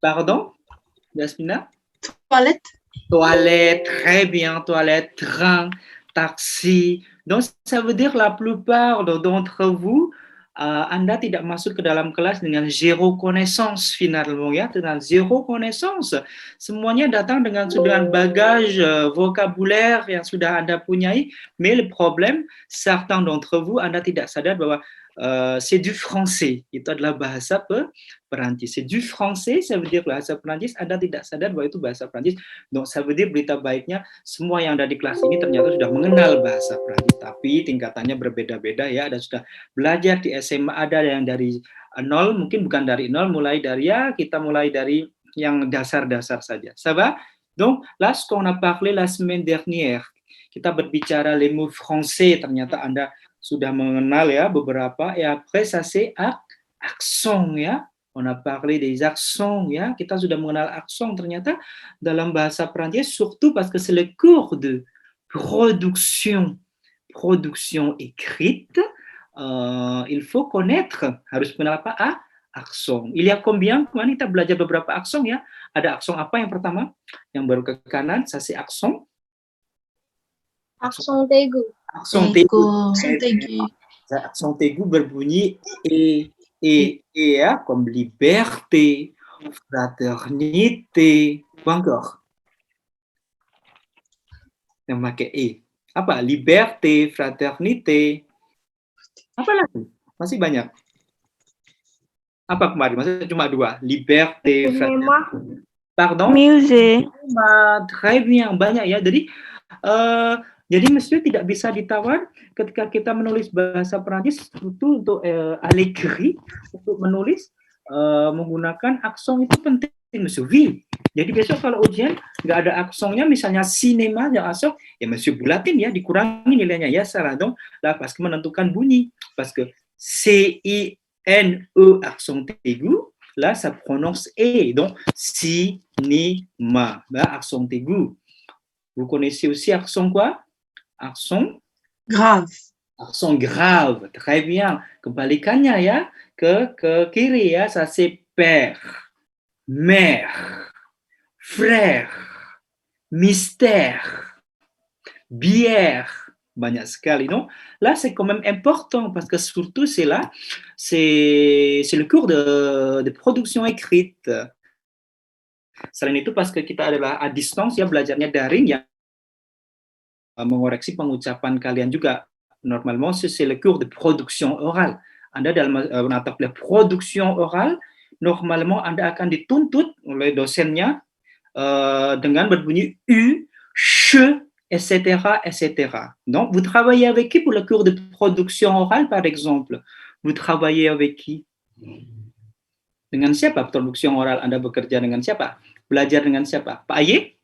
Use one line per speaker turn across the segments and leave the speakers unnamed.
Pardon, Yasmina?
Toilette.
Toilette, très bien, toilette, train, taxi. Donc, ça veut dire la plupart d'entre vous, Anda tidak masuk ke dalam kelas dengan zero connaissance finalement ya, dengan zero connaissance. Semuanya datang dengan bagage vocabulaire yang sudah Anda punyai, mais le problème, certains d'entre vous, Anda tidak sadar bahwa c'est du français, itu adalah bahasa Perancis. C'est du français, ça veut dire bahasa Perancis, Anda tidak sadar bahwa itu bahasa Perancis. Donc, ça veut dire berita baiknya, semua yang ada di kelas ini ternyata sudah mengenal bahasa Perancis, tapi tingkatannya berbeda-beda ya, ada sudah belajar di SMA, ada yang dari nol, mungkin bukan dari nol, mulai dari kita mulai dari yang dasar-dasar saja. Ça va? Donc, là, ce qu'on a parlé la semaine dernière, kita berbicara les mots français, ternyata Anda sudah mengenal ya beberapa, et après ça c'est accent ya. On a parlé des accents ya, kita sudah mengenal accent ternyata dalam bahasa Prancis, surtout parce que c'est le cours de production écrite. Il faut connaître, harus mengenal apa? Accent. Il y a combien? Kemarin kita belajar beberapa accent ya. Ada accent apa yang pertama? Yang baru ke kanan, ça c'est accent.
Accent aigu.
Accent aigu. Accent aigu berbunyi e ya, comme liberté, fraternité, ou encore yang pakai e. Apa? Liberté, fraternité. Apa lagi? Masih banyak. Apa kemarin? Maksudnya cuma 2. Liberté, fraternité. Pardon?
Musée.
Très bien, banyak ya. Jadi mestinya tidak bisa ditawar ketika kita menulis bahasa Perancis itu untuk à l'écrit, untuk menulis menggunakan aksen itu penting, monsieur. Oui. Jadi besok kalau ujian nggak ada aksennya, misalnya cinéma yang aksen, ya monsieur bulatin ya, dikurangi nilainya ya, salah dong. Lah pas menentukan bunyi, parce que C-I-N-E accent aigu, là ça prononce E, donc cinéma, là accent aigu. Vous connaissez aussi accent quoi? Accent
grave.
Accent grave, très bien. Kebalikannya ya, ke kiri ya, ça c'est père, mère, frère, mystère, bière. Banyak sekali, non? Là, c'est quand même important parce que surtout, c'est là, c'est le cours de production écrite. Selain itu, parce que kita adalah à distance ya, belajarnya daring ya, mengoreksi pengucapan kalian juga. Normalement, c'est le cours de production orale. Anda dalam mata kuliah production orale, normalement Anda akan dituntut oleh dosennya dengan berbunyi U, CH, etc., etc. Donc, vous travaillez avec qui pour le cours de production orale, par exemple? Vous travaillez avec qui? Dengan siapa production oral Anda bekerja dengan siapa? Belajar dengan siapa? Pak Aye?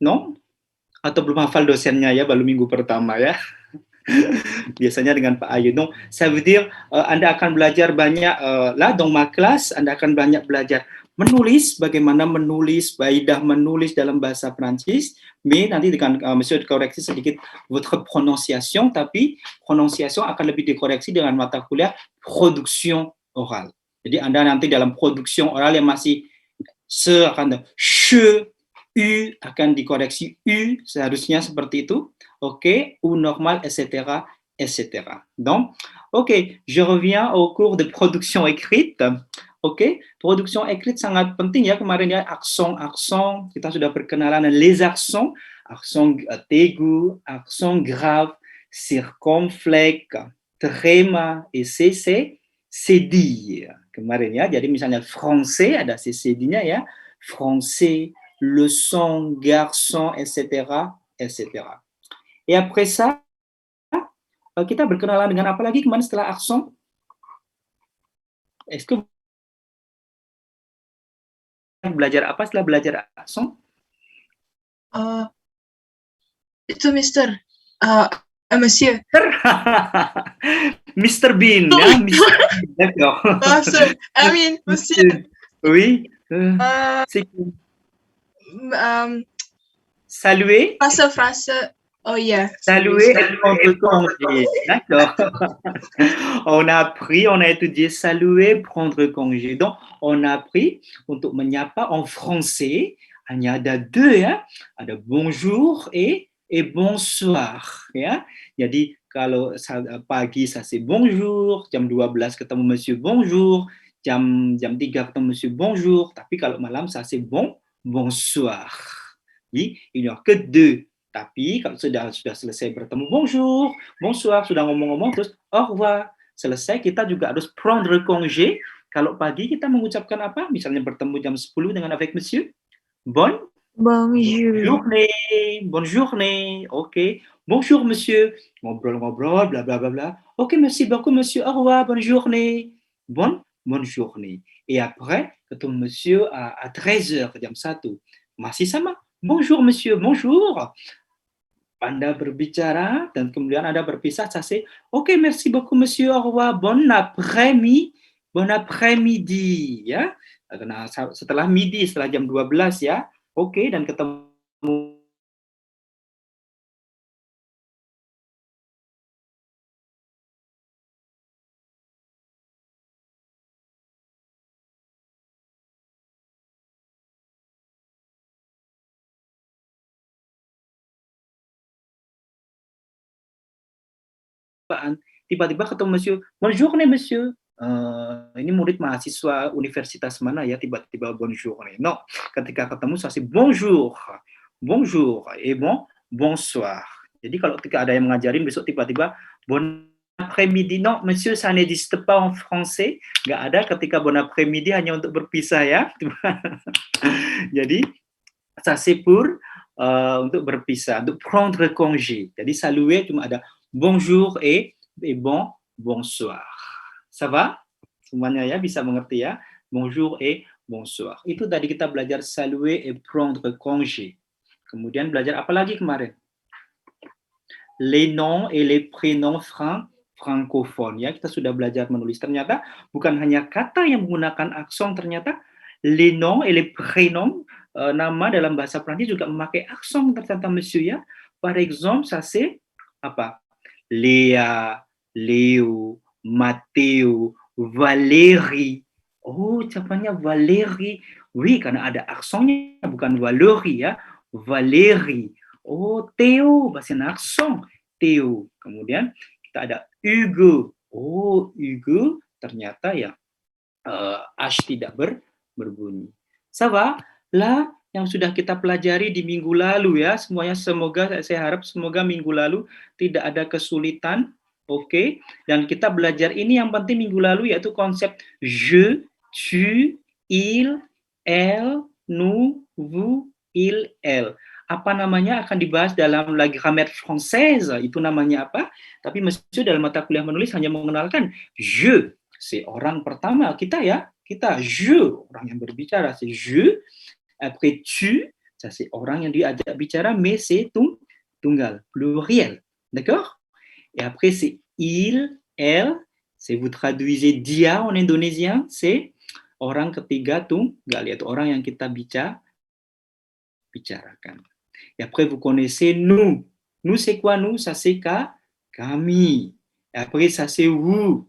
Non? Atau belum hafal dosennya ya, baru minggu pertama ya. Biasanya dengan Pak Ayu. Donc, ça veut dire Anda akan belajar banyak, là dans ma classe, Anda akan banyak belajar menulis, bagaimana menulis, baidah menulis dalam bahasa Prancis, mais nanti dengan monsieur dikoreksi sedikit votre prononciation, tapi prononciation akan lebih dikoreksi dengan mata kuliah production orale. Jadi Anda nanti dalam production orale yang masih akan U akan dikoreksi U, seharusnya seperti itu, ok, U normal, etc., etc. Donc, ok, je reviens au cours de production écrite, ok, production écrite sangat penting ya, kemarin ya, aksen, kita sudah berkenalan les accents, accent aigu, accent grave, circonflexe, tréma, et c'est dire, kemarin ya, jadi misalnya français, ada CCD-nya ya, français, leçon, garçon, etc., etc. Et après ça, kita berkenalan dengan apa lagi kemarin setelah accent? Est-ce que belajar apa setelah belajar accent?
Itu Mister, Monsieur.
Mr. Bean, ya, Mr. Bean, d'accord.
I mean, Monsieur.
Oui. C'est saluer.
Frase Oh yeah.
Saluer et prendre congé. D'accord. On a appris, on a étudié saluer, prendre congé. Donc, on a appris untuk menyapa en français. Hanya ada deux ya. Ada bonjour et bonsoir ya. Jadi kalau pagi ça c'est bonjour, jam 12 ketemu monsieur bonjour, jam 3 ketemu monsieur bonjour, tapi kalau malam ça c'est bonsoir. Jadi il n'y a que deux. Tapi kalau sudah selesai bertemu bonjour, bonsoir, sudah ngomong-ngomong terus au revoir. Selesai kita juga harus prendre congé. Kalau pagi kita mengucapkan apa? Misalnya bertemu jam 10 dengan avec monsieur. Bonne
Bonjour.
journée. Bonne journée. OK. Bonjour monsieur. Ngobrol-ngobrol bla bla bla bla. OK, merci beaucoup monsieur. Au revoir, bonne journée. Bonne journée. Et après, ketemu monsieur à 13h jam 1. Masih sama. Bonjour monsieur, bonjour. Anda berbicara dan kemudian Anda berpisah, ça c'est OK, merci beaucoup monsieur, au revoir, bon après-midi ya. Nah, setelah midi, setelah jam 12 ya. Oke, dan ketemu tiba-tiba ketemu monsieur, bonjour nih monsieur. Ini murid mahasiswa universitas mana ya tiba-tiba bonjour nih. No, ketika ketemu saya bonjour, bonjour et bonsoir. Jadi kalau ketika ada yang mengajarin besok tiba-tiba bon après-midi, non monsieur ça n'existe pas en français, nggak ada ketika bon après-midi hanya untuk berpisah ya. Jadi ça c'est pour untuk berpisah, untuk prendre congé. Jadi saluer cuma ada bonjour et bonsoir. Ça va? Semuanya ya bisa mengerti ya? Bonjour et bonsoir. Itu tadi kita belajar saluer et prendre congé. Kemudian belajar apa lagi kemarin? Les noms et les prénoms francophones ya. Kita sudah belajar menulis. Ternyata bukan hanya kata yang menggunakan akson, ternyata les noms et les prénoms nama dalam bahasa Prancis juga memakai akson ternyata monsieur ya. Par exemple, ça c'est apa? Léa, Léo, Matteo, Valérie. Oh, ucapannya Valérie. Oui, karena ada aksonnya, bukan Valérie ya. Valérie. Oh, Theo, bahasa akson. Theo. Kemudian kita ada Hugo. Oh, Hugo ternyata ya H tidak berbunyi. Ça va? Lah yang sudah kita pelajari di minggu lalu ya, semuanya semoga saya harap semoga minggu lalu tidak ada kesulitan. Oke, dan kita belajar ini yang penting minggu lalu yaitu konsep je, tu, il, elle, nous, vous, il, elle. Apa namanya akan dibahas dalam la grammaire française, itu namanya apa? Tapi monsieur dalam mata kuliah menulis hanya mengenalkan je, c'est orang pertama kita ya, kita je, orang yang berbicara, c'est je. Après tu, ça c'est orang yang diajak bicara, mais c'est tunggal, pluriel, d'accord? Et après c'est il, elle, c'est vous traduisez dia en indonésien, c'est orang ketiga tunggal, yaitu orang yang kita bicarakan. Et après vous connaissez nous. Nous c'est quoi nous? Ça c'est kami. Et après ça c'est vous.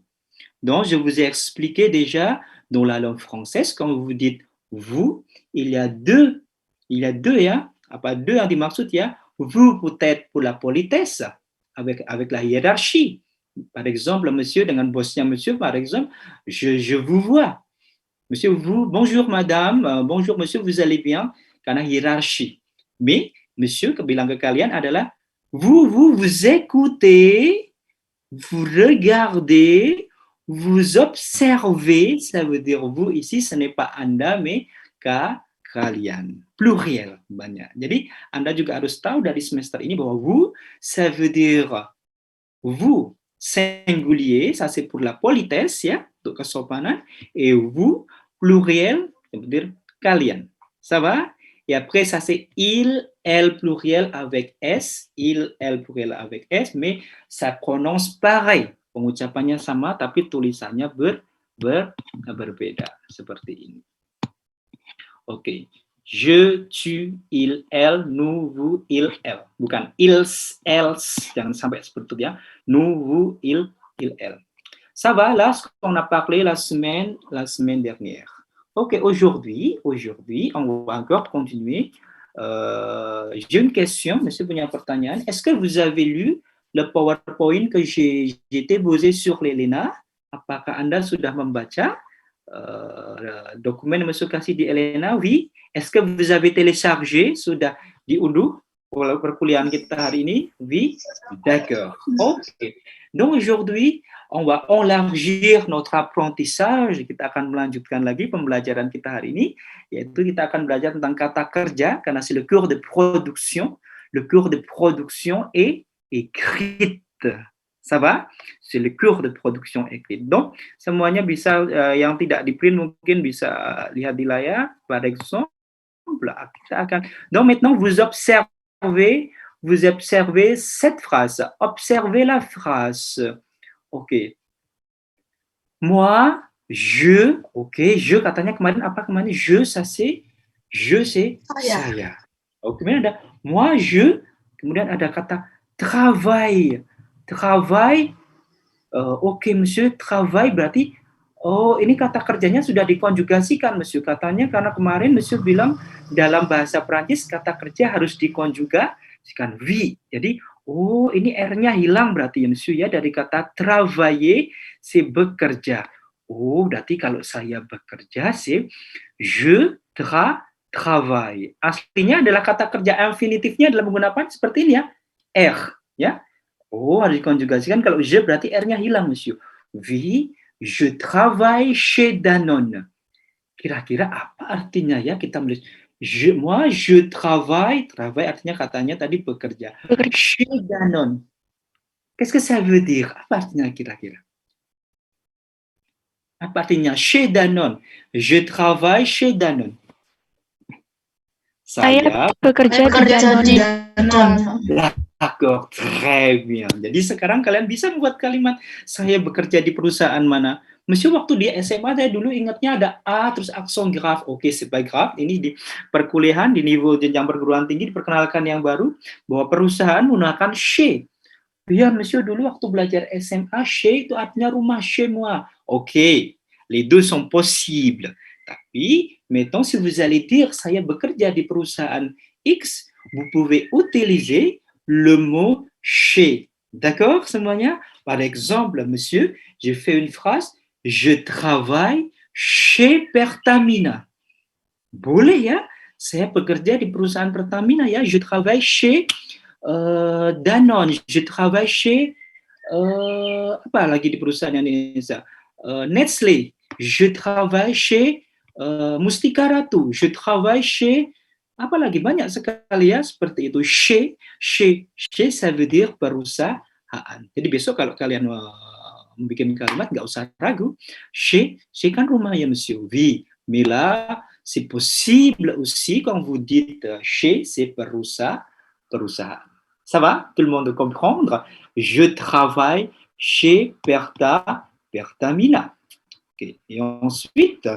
Donc je vous ai expliqué déjà dans la langue française quand vous dites vous, il y a deux ya, apa deux yang dimaksud ya, vous peut-être pour la politesse, avec la hiérarchie. Par exemple, monsieur dengan bosnya monsieur, par exemple, je vous vois. Monsieur, vous, bonjour madame, bonjour monsieur, vous allez bien, karena hiérarchie. Mais monsieur, bilang ke kalian adalah vous écoutez, vous regardez, vous observez, ça veut dire vous ici, ce n'est pas Anda, mais kalian. Pluriel banyak. Jadi Anda juga harus tahu dari semester ini bahwa vous, ça veut dire vous, singulier, ça c'est pour la politesse ya, untuk kesopanan, et vous, pluriel, ça veut dire kalian. Ça va? Et après, ça c'est il, elle pluriel avec S, il, elle pluriel avec S, mais ça prononce pareil. Pengucapannya sama, tapi tulisannya berbeda. Seperti ini. Oke. Je, tu, il, elle, nous, vous, il, elle. Bukan ils, elles, jangan sampai seperti itu ya. Nous, vous, il, elle. Ça va, là, ce qu'on a parlé la semaine dernière. Ok, aujourd'hui, on va encore continuer. J'ai une question, monsieur punya pertanyaan. Est-ce que vous avez lu le PowerPoint que j'ai déposé sur l'Elena? Apakah Anda sudah membaca dokumen yang Monsieur kasih di Elena? Oui. Est-ce que vous avez téléchargé? Sudah diunduh perkuliahan kita hari ini? Oui. D'accord. Ok. Donc aujourd'hui, on va élargir notre apprentissage. Kita akan melanjutkan lagi pembelajaran kita hari ini, yaitu kita akan belajar tentang kata kerja, karena c'est le cours de production. Le cours de production est écrite. Ça va? C'est le cours de production écrite. Donc, semuanya bisa yang tidak di print mungkin bisa lihat di layar. Par exemple, kita akan. Donc maintenant vous observez cette phrase. Observez la phrase. Ok. Moi, je, ok, je katanya kemarin apa kemarin? Je, ça c'est saya. Oh, kemudian ada moi, je, kemudian ada kata travail. Travail, oke, monsieur, travail berarti, oh ini kata kerjanya sudah dikonjugasikan, monsieur. Katanya karena kemarin monsieur bilang dalam bahasa Prancis kata kerja harus dikonjugasikan, oui. Jadi, oh ini R-nya hilang berarti ya, monsieur ya, dari kata travailler, c'est bekerja. Oh, berarti kalau saya bekerja, c'est je travaille. Aslinya adalah kata kerja infinitifnya adalah menggunakan seperti ini ya, R, ya. Oh, harus dikonjugasikan. Kalau je berarti R-nya hilang, monsieur. Oui, je travaille chez Danone. Kira-kira apa artinya ya kita menulis moi je travaille artinya katanya tadi bekerja. Chez Danone. Qu'est-ce que ça veut dire? Apa artinya kira-kira? Apa artinya chez Danone? Je travaille chez Danone.
Saya bekerja di Danone.
D'accord, très bien. Jadi sekarang kalian bisa membuat kalimat saya bekerja di perusahaan mana. Monsieur waktu di SMA saya dulu ingatnya ada A terus aksen grave. Oke, c'est pas grave. Ini di perkuliahan di niveau jenjang perguruan tinggi diperkenalkan yang baru bahwa perusahaan menggunakan chez. Iya, monsieur dulu waktu belajar SMA chez itu artinya rumah, chez moi. Oke, les deux sont possibles. Tapi, mettons si vous allez dire saya bekerja di perusahaan X, vous pouvez utiliser le mot chez. D'accord semuanya? Par exemple, monsieur, j'ai fait une phrase, je travaille chez Pertamina. Boleh ya? Saya bekerja di perusahaan Pertamina ya. Je travaille chez Danone. Je travaille chez apa lagi di perusahaan Indonesia? Nestlé. Je travaille chez Mustika Ratu. Je travaille chez apalagi banyak sekali ya seperti itu. Chez ça veut dire perusahaan. Jadi besok kalau kalian membuat kalimat nggak usah ragu. Chez kan rumah ya monsieur. Oui, mais là c'est possible aussi quand vous dites chez c'est perusahaan. Ça va? Tout le monde comprendre? Je travaille chez Pertamina. Okay. Et ensuite,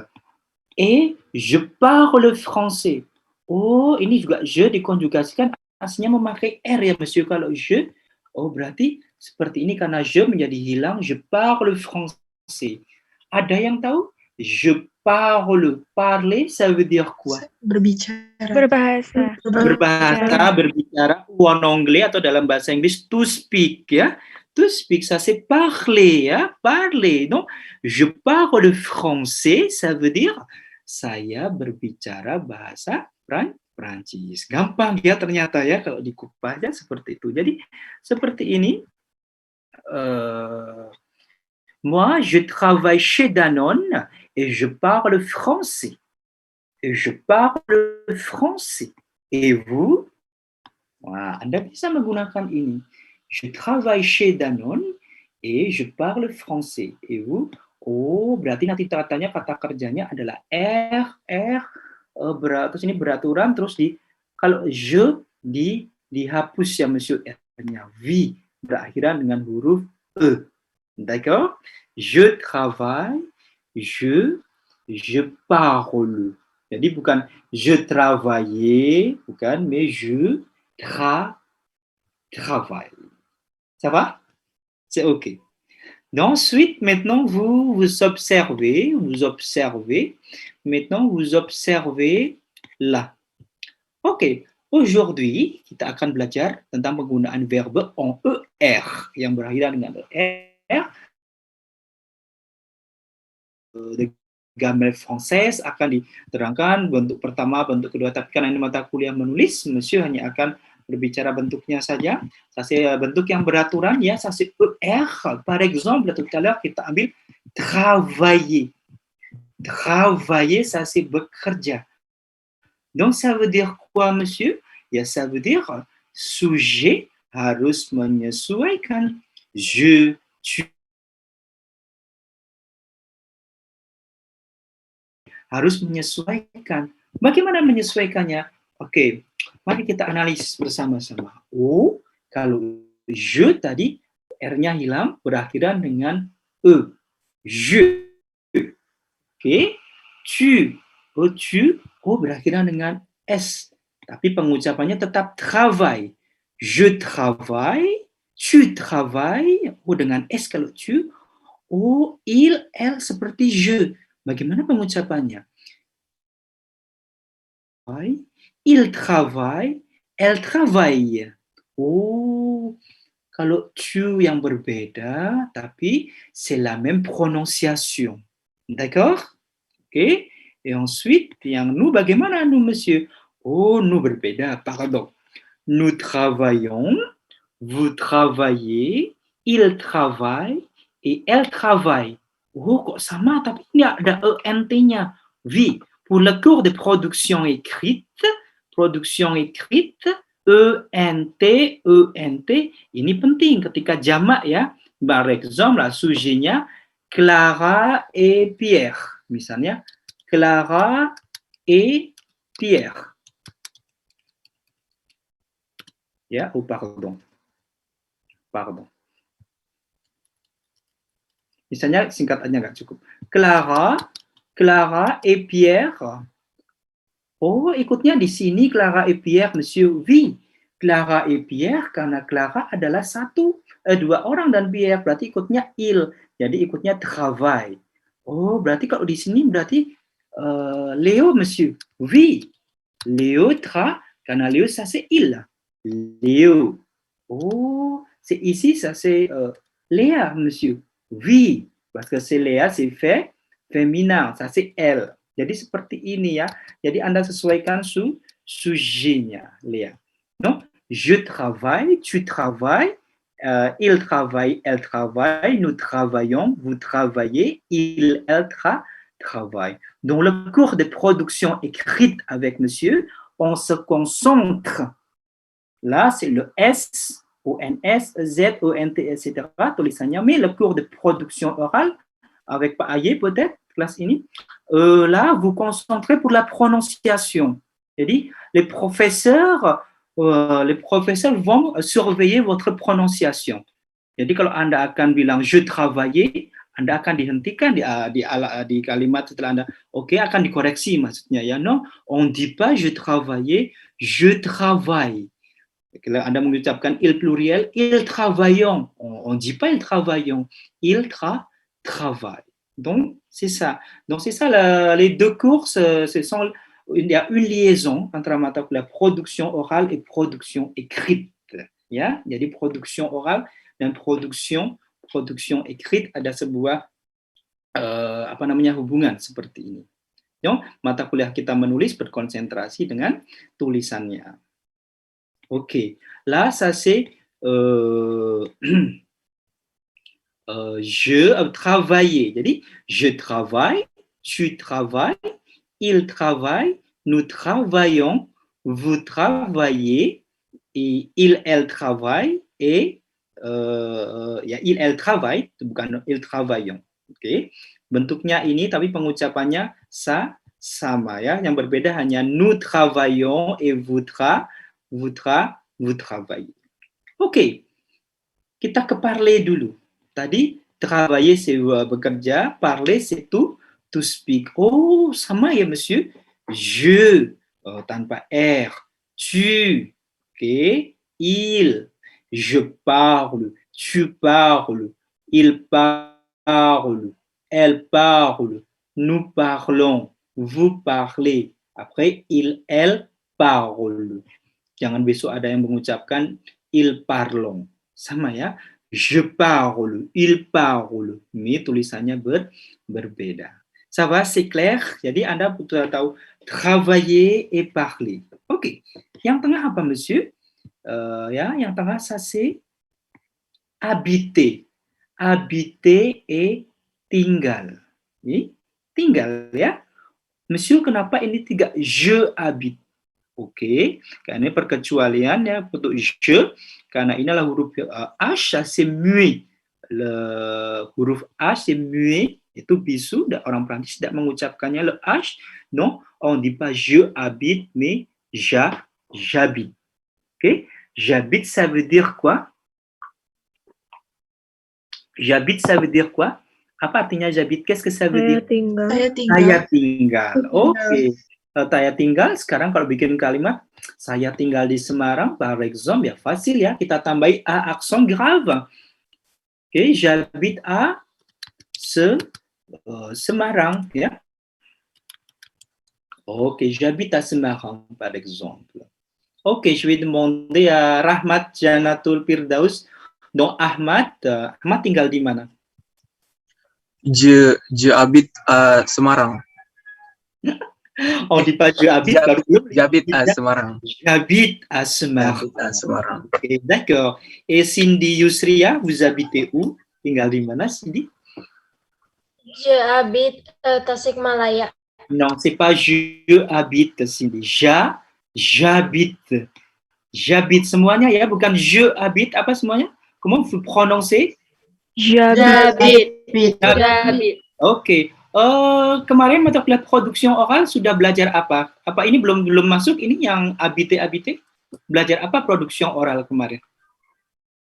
et je parle français. Oh, ini juga je dikonjugasikan aslinya memakai R ya, monsieur. Kalau je, oh berarti seperti ini karena je menjadi hilang, je parle français. Ada yang tahu? Je parle. Parler, ça veut dire quoi?
Berbicara.
Berbicara, ou en anglais atau dalam bahasa Inggris, to speak ya. To speak, ça c'est parler ya, parler. Donc, je parle français, ça veut dire saya berbicara bahasa Prancis. Gampang ya ternyata ya kalau dikupas ya seperti itu. Jadi seperti ini. Moi, je travaille chez Danone et je parle français. Et vous? Wah, Anda bisa menggunakan ini. Je travaille chez Danone et je parle français. Et vous? Oh, berarti nanti katanya kata kerjanya adalah terus ini beraturan, terus kalau je dihapus ya monsieur R-nya. Oui, berakhiran dengan huruf E. D'accord? Je travaille, je parle. Jadi bukan je travaillais, bukan, mais je travaille. Ça va? C'est OK. Ensuite, maintenant, vous observez. Maintenant, vous observez là. Oke, aujourd'hui kita akan belajar tentang penggunaan verbe en ER yang berakhiran dengan ER. De grammaire française akan diterangkan bentuk pertama, bentuk kedua, tapi karena ini mata kuliah menulis, Monsieur hanya akan berbicara bentuknya saja. Bentuk yang beraturan ya, ça c'est ER. Par exemple, tout à l'heure kita ambil travailler. Travailler, ça c'est bekerja. Donc, ça veut dire quoi, monsieur? Ya, ça veut dire sujet harus menyesuaikan. Je, tu. Harus menyesuaikan. Bagaimana menyesuaikannya? Oke, mari kita analisis bersama-sama. Oh, kalau je tadi, R-nya hilang, berakhiran dengan E. Je. Oke, tu. Oh, tu. Oh, berakhiran dengan S. Tapi pengucapannya tetap travail. Je travaille. Tu travailles. Oh, dengan S kalau tu. Oh, il, elle seperti je. Bagaimana pengucapannya? Il travaille, elle travaille. Oh, kalau tu yang berbeda, tapi c'est la même prononciation. D'accord? Oke. Et ensuite, yang nous, bagaimana nous, monsieur? Oh, nous berbeda, pardon. Nous travaillons, vous travaillez, il travaille, et elle travaille. Oh, kok sama, tapi ini ada ENT-nya. Oui, pour le cours de production écrite, ENT, ini penting ketika jamak ya. Par exemple, sujetnya Clara et Pierre. Misalnya, Clara et Pierre. Ya, oh pardon. Misalnya singkatannya nggak cukup. Clara et Pierre. Oh, ikutnya di sini Clara et Pierre, monsieur. Oui, Clara et Pierre karena Clara adalah dua orang dan Pierre berarti ikutnya il. Jadi ikutnya travail. Oh, berarti kalau di sini berarti Léo, monsieur. Oui, Léo karena Léo ça c'est il. Léo. Oh, c'est ici ça c'est Léa, monsieur. Oui, parce que c'est Léa, c'est féminin, ça c'est elle. Jadi seperti ini ya. Jadi Anda sesuaikan sujetnya, Léa. Donc, je travaille, tu travailles, il travaille, elle travaille, nous travaillons, vous travaillez, il, elle travaille. Dans le cours de production écrite avec monsieur, on se concentre. Là, c'est le S, ONS, Z, ONT, etc. tulisannya. Mais le cours de production orale, avec Pak Aye peut-être, classe ini, là, vous concentrez pour la prononciation. Jadi, les professeurs vont surveiller votre prononciation. Jadi, kalau Anda akan bilang je travaillais, Anda akan dihentikan di kalimat setelah Anda, oke, akan dikoreksi maksudnya ya. Non, on dit pas je travaillais, je travaille. Kalau Anda mengucapkan il pluriel, il travaillons. On ne dit pas il travaillons, il travaille. Donc, c'est ça. Les deux cours, il y a une liaison entre mata kuliah production orale et production écrite. Ya, jadi production orale dan production écrite ada sebuah hubungan seperti ini. Donc, mata kuliah kita menulis berkonsentrasi dengan tulisannya. Ok, là, ça c'est je travailler. Jadi, je travaille, tu travailles, il travaille, nous travaillons, vous travaillez, et il, elle travaille, et ya il, elle travaille, bukan il travaillons. Oke, bentuknya ini tapi pengucapannya sama ya. Yang berbeda hanya nous travaillons et vous travaillez. Oke, kita ke parler dulu. Tadi travailler c'est bekerja, parler c'est to speak. Oh, sama ya monsieur. Je, tanpa R. Tu, ok. Il, je parle, tu parles, il parle, elle parle, nous parlons, vous parlez. Après, il, elle parle. Jangan besok ada yang mengucapkan il parlons. Sama ya. Je parle, il parle. Ini tulisannya berbeda. Ça va, c'est clair? Jadi Anda butuh tahu travailler et parler. Oke. Yang tengah apa, monsieur? Ya, yang tengah ça c'est habiter. Habiter et tinggal. Ini tinggal ya. Monsieur, kenapa ini tidak je habite? Oke, karena ini perkecualian ya untuk je, karena inilah huruf H, c'est muet. Le huruf H, c'est muet, itu bisu, dan orang Prancis tidak mengucapkannya le H. Non, on dit pas je habite, mais j'habite. Oke, j'habite, ça veut dire quoi? J'habite, ça veut dire quoi? Apa artinya j'habite? Qu'est-ce que ça veut dire?
Tinggal.
Saya tinggal. Oke. Saya tinggal, sekarang kalau bikin kalimat, saya tinggal di Semarang, par exemple, ya facile ya, kita tambahi A accent grave. Oke, j'habite à Semarang, ya. Oke, j'habite à Semarang, par exemple. Oke, je vais demander à Rahmat Janatul Firdaus. Donc, Ahmad tinggal di mana?
Je habite à Semarang.
On dit pas je habite,
J'habite à Semarang.
J'habite à Semarang.
J'habite à Semarang.
Okay, d'accord. Et Cindy Yusria, vous habitez où? Tinggal di mana, Cindy?
Je habite Tasikmalaya.
Non, c'est pas je habite, Cindy. J'habite. J'habite semuanya ya, bukan je habite. Apa semuanya? Comment vous prononcez?
J'habite.
J'habite.
Oke. Kemarin mata kuliah production oral sudah belajar apa? Apa ini belum masuk? Ini yang habite. Belajar apa production oral kemarin?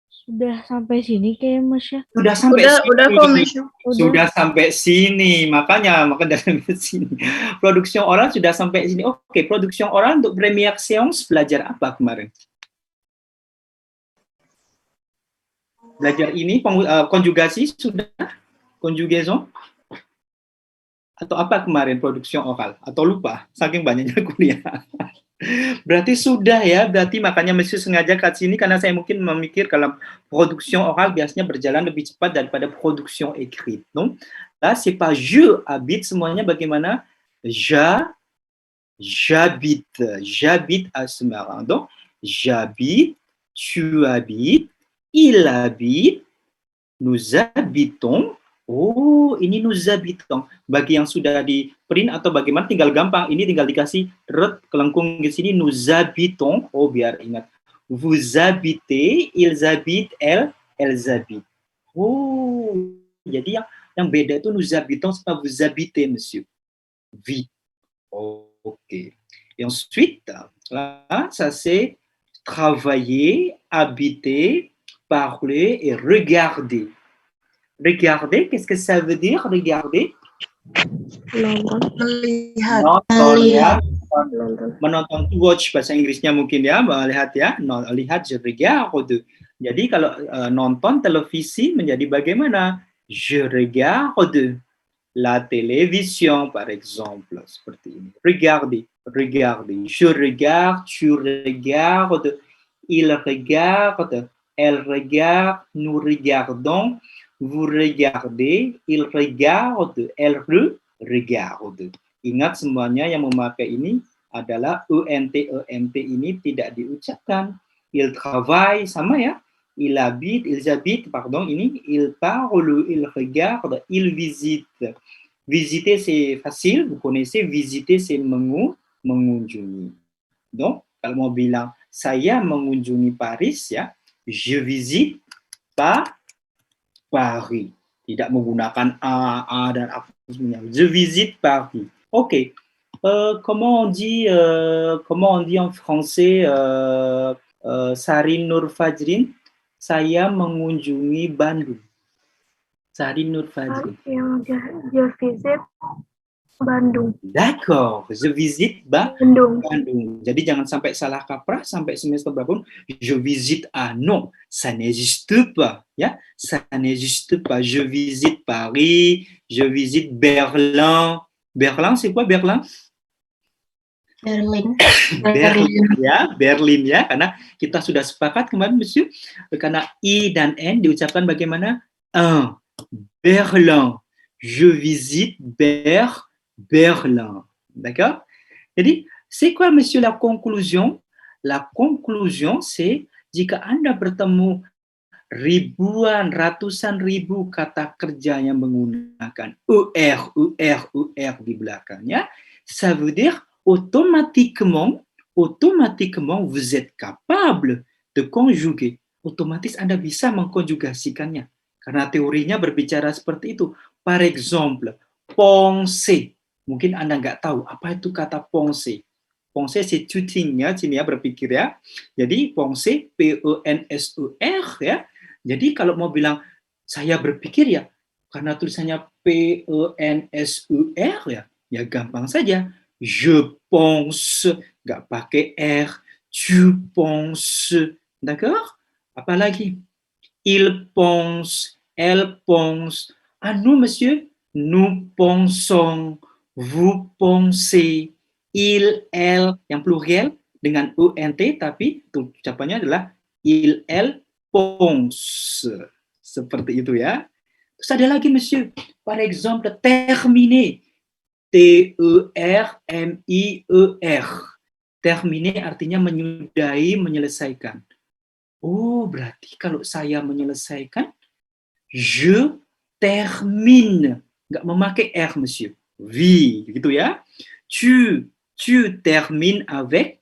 Sudah sampai sini kayak Mas ya.
Sudah sampai sini.
kok, Monsieur.
Sudah sampai sini. Makanya sampai sini. Production oral sudah sampai sini. Oke, production oral untuk première séance belajar apa kemarin? Belajar ini konjugasi sudah? Conjugaison? Atau apa kemarin production oral? Atau lupa? Saking banyaknya kuliah. Berarti sudah ya, berarti makanya Monsieur sengaja kat sini karena saya mungkin memikir kalau production oral biasanya berjalan lebih cepat daripada production écrite. Non? Là, c'est pas je habite, semuanya bagaimana? J'habite à Semarang. Donc, j'habite, tu habites, il habite, nous habitons. Oh, ini nous habitons. Bagi yang sudah di print atau bagaimana tinggal gampang. Ini tinggal dikasih kelengkung di sini nous habitons. Oh, biar ingat. Vous habitez, ils habitent, elles habitent. Oh, jadi yang beda itu nous habitons, c'est pas vous habitez, monsieur. Vi. Oh, ok. Et ensuite, là, ça c'est travailler, habiter, parler et regarder. Regarder, qu'est-ce que ça veut dire, regarder?
Melihat.
Nonton ya. Menonton, to watch bahasa Inggrisnya mungkin ya, melihat ya. Lihat, je regarde. Jadi kalau nonton televisi menjadi bagaimana? Je regarde la télévision, par exemple. Seperti ini. Regarder. Je regarde, tu regardes, il regarde, elle regarde, nous regardons. Vous regardez, il regarde, elle regarde. Ingat semuanya yang memakai ini adalah ENT ini tidak diucapkan. Il travaille, sama ya. Il habite, ils habitent, pardon, ini il parle, il regarde, il visite. Visiter c'est facile, vous connaissez, visiter c'est mengunjungi. Donc, kalau mau bilang saya mengunjungi Paris ya, je visite Paris. Tidak menggunakan A dan apa semuanya. Je visite Paris. Ok. Comment on dit en français Sarin Nur Fajrin? Saya mengunjungi Bandung. Sarin Nur Fajrin.
Je visite Bandung.
D'accord, je visite
Bandung.
Bandung. Jadi jangan sampai salah kaprah sampai semester berapun je visite non, ça n'existe pas ya. Ça n'existe pas. Je visite Paris, je visite Berlin. Berlin c'est quoi Berlin?
Berlin.
Berlin ya, karena kita sudah sepakat kemarin Monsieur, karena I dan N diucapkan bagaimana? Berlin. Je visite Berlin. D'accord? Jadi, c'est quoi, monsieur, la conclusion? La conclusion, c'est jika Anda bertemu ribuan, ratusan ribu kata kerja yang menggunakan UR di belakangnya, ça veut dire automatiquement, vous êtes capable de conjuguer. Otomatis Anda bisa mengkonjugasikannya. Karena teorinya berbicara seperti itu. Par exemple, penser. Mungkin Anda nggak tahu apa itu kata penser. Penser c'est thinking ya, sini ya berpikir ya. Jadi penser, P-E-N-S-E-R ya. Jadi kalau mau bilang saya berpikir ya, karena tulisannya P-E-N-S-E-R ya gampang saja. Je pense, nggak pakai R. Tu penses, d'accord? Apalagi? Il pense, elle pense. Ah nous, monsieur, nous pensons, vous pensez, il, elle, yang pluriel dengan UNT, tapi ucapannya adalah il, elle, pense. Seperti itu ya. Terus ada lagi, monsieur. Par exemple, terminer. T-E-R-M-I-E-R. Terminer artinya menyudahi, menyelesaikan. Oh, berarti kalau saya menyelesaikan, je termine. Nggak memakai R, monsieur. Vi, gitu ya. Tu termines avec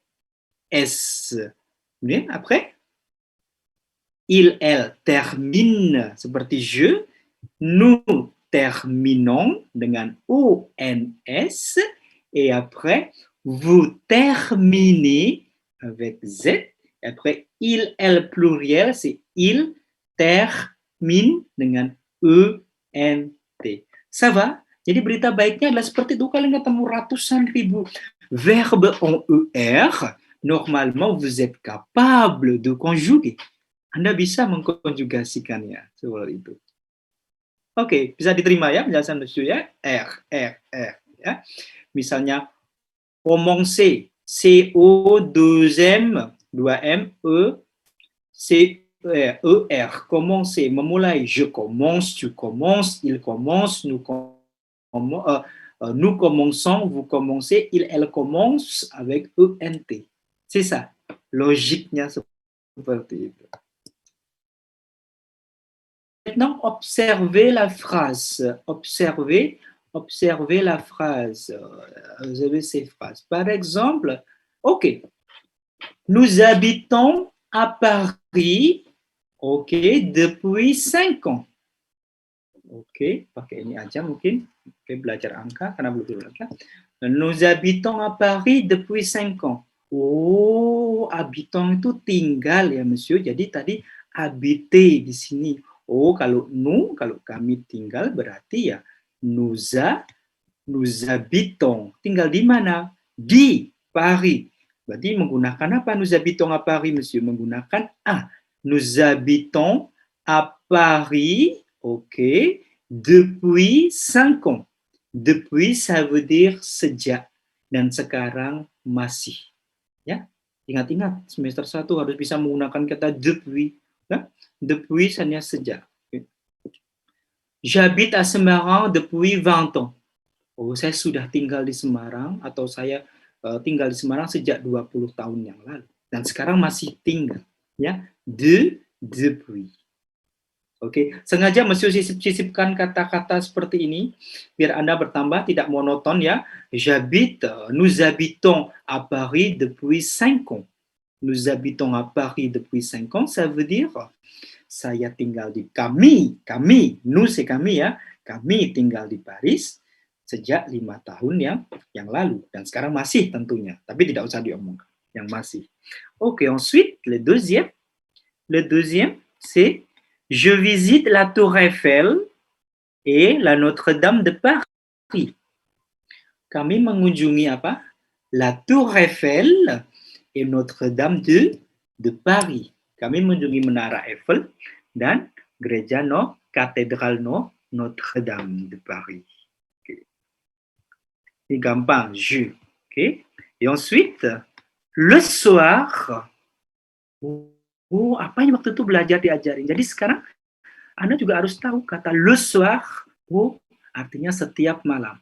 S. Kemudian, après, il, elle termine seperti je. Nous terminons dengan ONS. Et après, vous terminez avec Z. Après, il, elle pluriel, c'est il termine dengan ENT. Ça va? Jadi berita baiknya adalah seperti itu. Kalian ketemu ratusan ribu verbe en ER, normalement vous êtes capable de conjuguer. Anda bisa mengkonjugasikannya seperti itu. Oke, bisa diterima ya penjelasan Monsieur ya? R. Ya. Misalnya, commencer, C-O-2-M, 2M, E, C-E-R, commencer, memulai, je commence, tu commences, il commence, nous commençons, vous commencez, il, elle commence avec ENT. C'est ça, logiquement seperti itu. Maintenant, observez la phrase. Observez la phrase. Vous avez ces phrases. Par exemple, ok, nous habitons à Paris, ok, depuis 5 ans. Oke, pakai ini aja mungkin. Oke, belajar angka karena belum belajar. Nous habitons à Paris depuis 5 ans. Oh, habitant itu tinggal ya, monsieur. Jadi tadi habiter di sini. Oh, kalau kami tinggal berarti ya nous habitons. Tinggal di mana? Di Paris. Berarti menggunakan apa? Nous habitons à Paris, monsieur. Menggunakan A. Nous habitons à Paris. Ok, depuis 5 ans. Depuis, ça veut dire sejak. Dan sekarang masih. Ya, ingat-ingat, semester 1 harus bisa menggunakan kata depuis. Ya? Depuis, hanya sejak. Okay. J'habite à Semarang depuis 20 ans. Oh, saya sudah tinggal di Semarang, atau saya tinggal di Semarang sejak 20 tahun yang lalu. Dan sekarang masih tinggal. Ya, depuis. Oke, sengaja Monsieur sisipkan kata-kata seperti ini biar Anda bertambah tidak monoton ya. Nous habitons à Paris depuis 5 ans. Nous habitons à Paris depuis 5 ans, ça veut dire saya tinggal di kami, nous c'est kami ya. Kami tinggal di Paris sejak 5 tahun yang lalu dan sekarang masih tentunya, tapi tidak usah diomongkan, yang masih. Oke, ensuite le deuxième c'est je visite la Tour Eiffel et la Notre-Dame de Paris. Kami mengunjungi apa? La Tour Eiffel et Notre-Dame de Paris. Kami mengunjungi Menara Eiffel dan gereja cathédrale Notre-Dame de Paris. Okay. Ini gampang, je. Okay. Et ensuite, le soir. Oh, apa yang waktu itu belajar diajarin. Jadi sekarang Anda juga harus tahu kata le soir. Oh, artinya setiap malam.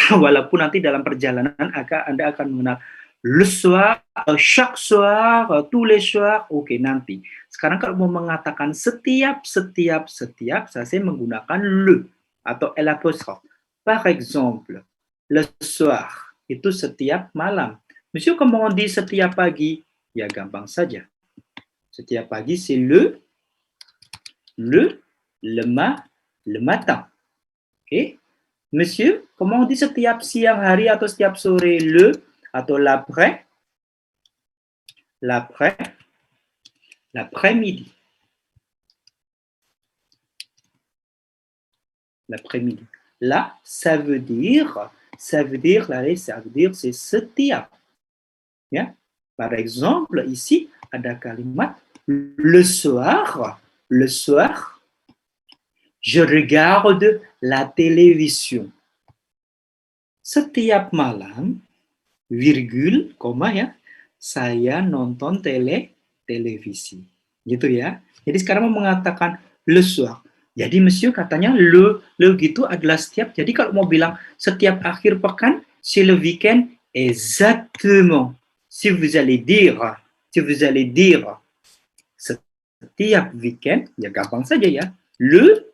Walaupun nanti dalam perjalanan Anda akan mengenal le soir, chaque soir, tous les soirs. Oke, nanti. Sekarang kalau mau mengatakan setiap, saya menggunakan le atau l'apostrophe. Par exemple, le soir itu setiap malam. Monsieur, comment on dit setiap pagi? Ya gampang saja. Setiap pagi c'est le matin. Okay? Monsieur, comment on dit setiap siang hari atau setiap sore? Le atau l'après-midi. L'après-midi. Là, ça veut dire c'est setiap. Ya. Par exemple, ici ada kalimat le soir, je regarde la télévision. Setiap malam, virgule, koma ya, saya nonton televisi. Gitu ya. Jadi sekarang mau mengatakan le soir. Jadi monsieur katanya le gitu adalah setiap. Jadi kalau mau bilang setiap akhir pekan, c'est le week-end, exactement. Si vous allez dire setiap weekend, ya gampang saja ya. Le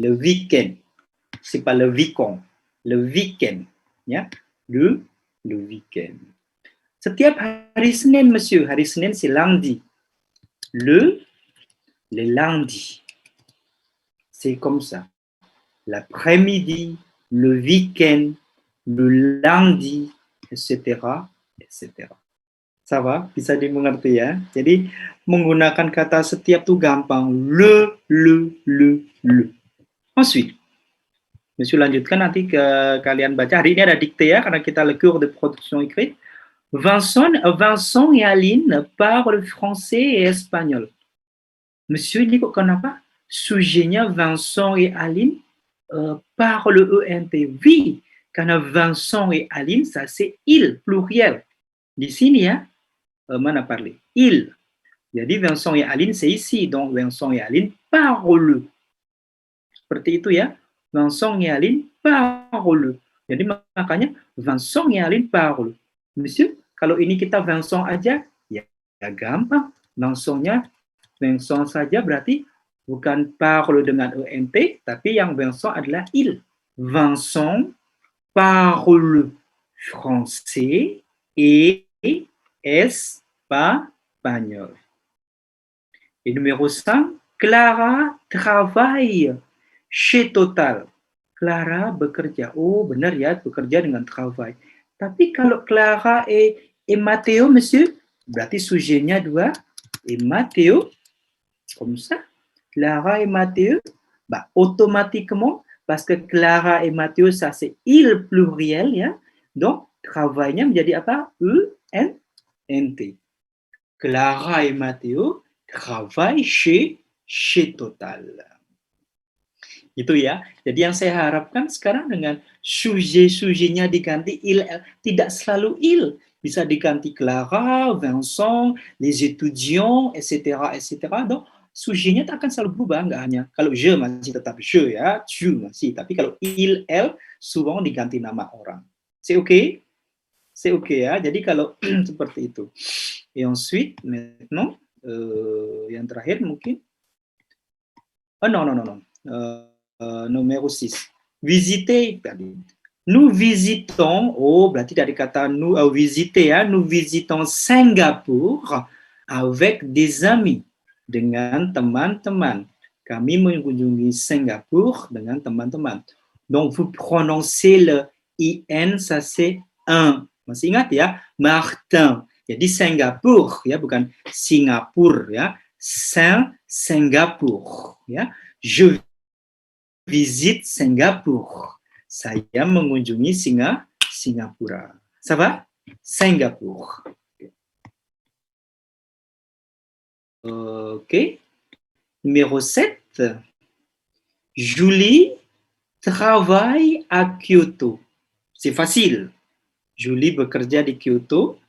weekend. C'est pas le weekend. Le weekend. Ya. Le weekend. Setiap hari Senin, monsieur. Hari Senin, c'est lundi. Le lundi. C'est comme ça. L'après-midi, le week-end, le lundi, etc. Ça va? Bisa dimengerti ya? Jadi menggunakan kata setiap tuh gampang. Le. Ensuite, Monsieur lanjutkan nanti ke kalian baca. Hari ini ada dictée ya, karena kita le cours de production écrite. Vincent et Aline parlent français et espagnol. Monsieur, ini kok kenapa? Sujetnya Vincent et Aline parlent ENT. Oui, karena Vincent et Aline, ça c'est il, pluriel. Di sini ya, mana parler? Il. Jadi Vincent et Aline, c'est ici. Donc Vincent et Aline parlent. Seperti itu ya. Vincent et Aline parlent. Jadi makanya Vincent et Aline parlent. Monsieur, kalau ini kita Vincent aja, ya gampang. Vincent saja berarti bukan parle dengan ENT, tapi yang Vincent adalah il. Vincent parle français et espagnol. Et numéro 5, Clara travaille chez Total. Clara bekerja. Oh, benar ya, bekerja dengan travail. Tapi kalau Clara et Matteo, monsieur, berarti sujetnya dua. Et Matteo, comme ça. Clara et Matteo, bah, automatiquement, parce que Clara et Matteo, ça c'est il pluriel, ya. Donc, travailnya menjadi apa? E-N-T. Clara et Matteo travaillent chez Total. Gitu ya. Jadi yang saya harapkan sekarang dengan sujet-sujetnya diganti il, tidak selalu il. Bisa diganti Clara, Vincent, les étudiants, etc. Donc, sujetnya tak akan selalu berubah, nggak hanya. Kalau je masih tetap je ya, tu masih. Tapi kalau il, elle, souvent diganti nama orang. C'est OK? C'est OK ya. Jadi kalau seperti itu. Et ensuite, maintenant, yang terakhir mungkin. Oh non. Numéro 6. Visiter tadi. Nous visitons, berarti dari kata nous visiter ya, nous visitons Singapour avec des amis, dengan teman-teman. Kami mengunjungi Singapour dengan teman-teman. Donc vous prononcez le IN, ça c'est un. Masih ingat ya? Martin. Jadi Singapour ya, bukan Singapura ya. Singapour ya. Je visite Singapour. Saya mengunjungi Singapura. Ça va? Singapour. Ok. Numéro 7. Julie travaille à Kyoto. C'est facile. Julie bekerja di Kyoto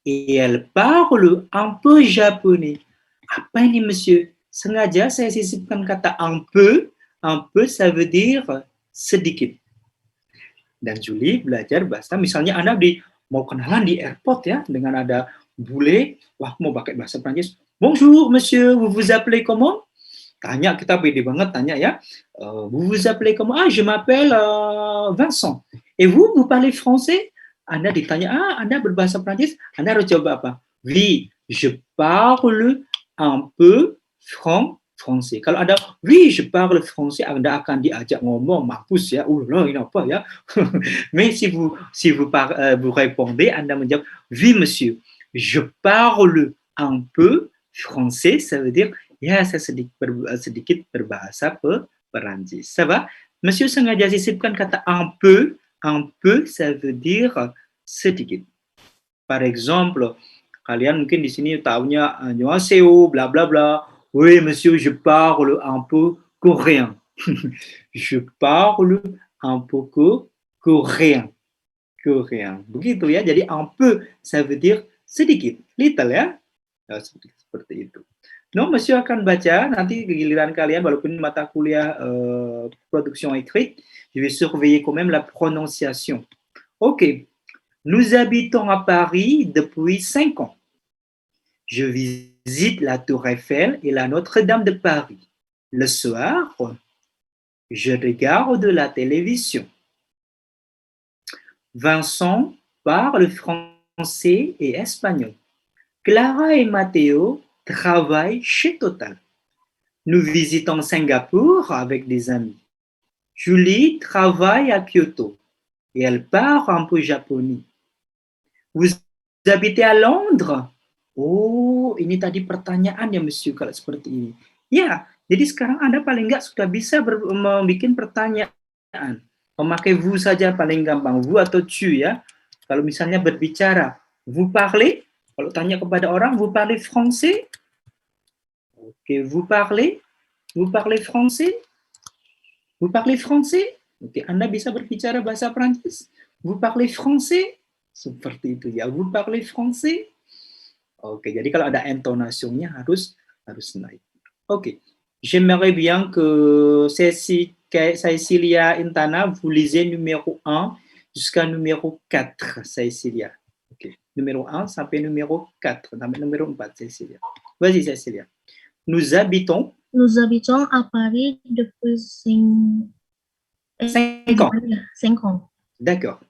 et elle parle un peu japonais. Apa ini, monsieur? Sengaja saya sisipkan kata un peu. Un peu, ça veut dire sedikit. Dan Julie belajar bahasa, misalnya Anda mau kenalan di airport ya, dengan ada bule, wah mau pakai bahasa Prancis. Bonjour, monsieur, vous vous appelez comment? Tanya, kita pede banget tanya ya. Vous vous appelez comment? Ah, je m'appelle Vincent. Et vous parlez français? Anda ditanya, Anda berbahasa Prancis? Anda harus jawab apa? Oui, je parle un peu français. Kalau ada, oui, je parle français, Anda akan diajak ngomong, mampus ya, lah ini apa ya. Mais si vous répondez, Anda menjawab, oui, monsieur, je parle un peu français, ça veut dire, ya, saya sedikit berbahasa Perancis. Ça va? Monsieur sengaja sisipkan kata un peu, ça veut dire sedikit. Par exemple, kalian mungkin di sini tahunya annyeonghaseyo, bla bla bla. Oui, monsieur, je parle un peu coréen. Je parle un peu coréen. Begitu ya. Jadi un peu, ça veut dire sedikit, little ya. Seperti itu. Non, monsieur akan baca nanti giliran kalian walaupun mata kuliah production écrite, je vais surveiller quand même la prononciation. Ok. Nous habitons à Paris depuis 5 ans. Je visite la Tour Eiffel et la Notre-Dame de Paris. Le soir, je regarde la télévision. Vincent parle français et espagnol. Clara et Matteo travaillent chez Total. Nous visitons Singapour avec des amis. Julie travaille à Kyoto et elle parle un peu japonais. Vous habitez à Londres? Oh, ini tadi pertanyaan ya, monsieur, kalau seperti ini. Ya, jadi sekarang Anda paling nggak sudah bisa membuat pertanyaan. Memakai vous saja paling gampang, vous atau tu ya. Kalau misalnya berbicara, vous parlez? Kalau tanya kepada orang, vous parlez français? Oke, vous parlez français? Vous parlez français? Oke, Anda bisa berbicara bahasa Prancis? Vous parlez français? Seperti itu ya, vous parlez français? Oke, jadi kalau ada intonasinya harus naik. Oke, j'aimerais bien que Cecilia Intana, vous lisez numéro 1 jusqu'à numéro 4, Cecilia. Ok, numéro 1 sampai numéro 4, sampai numéro 4, Cecilia. Vas-y, Cecilia. Nous habitons
à Paris depuis 5 ans. 5 ans.
D'accord.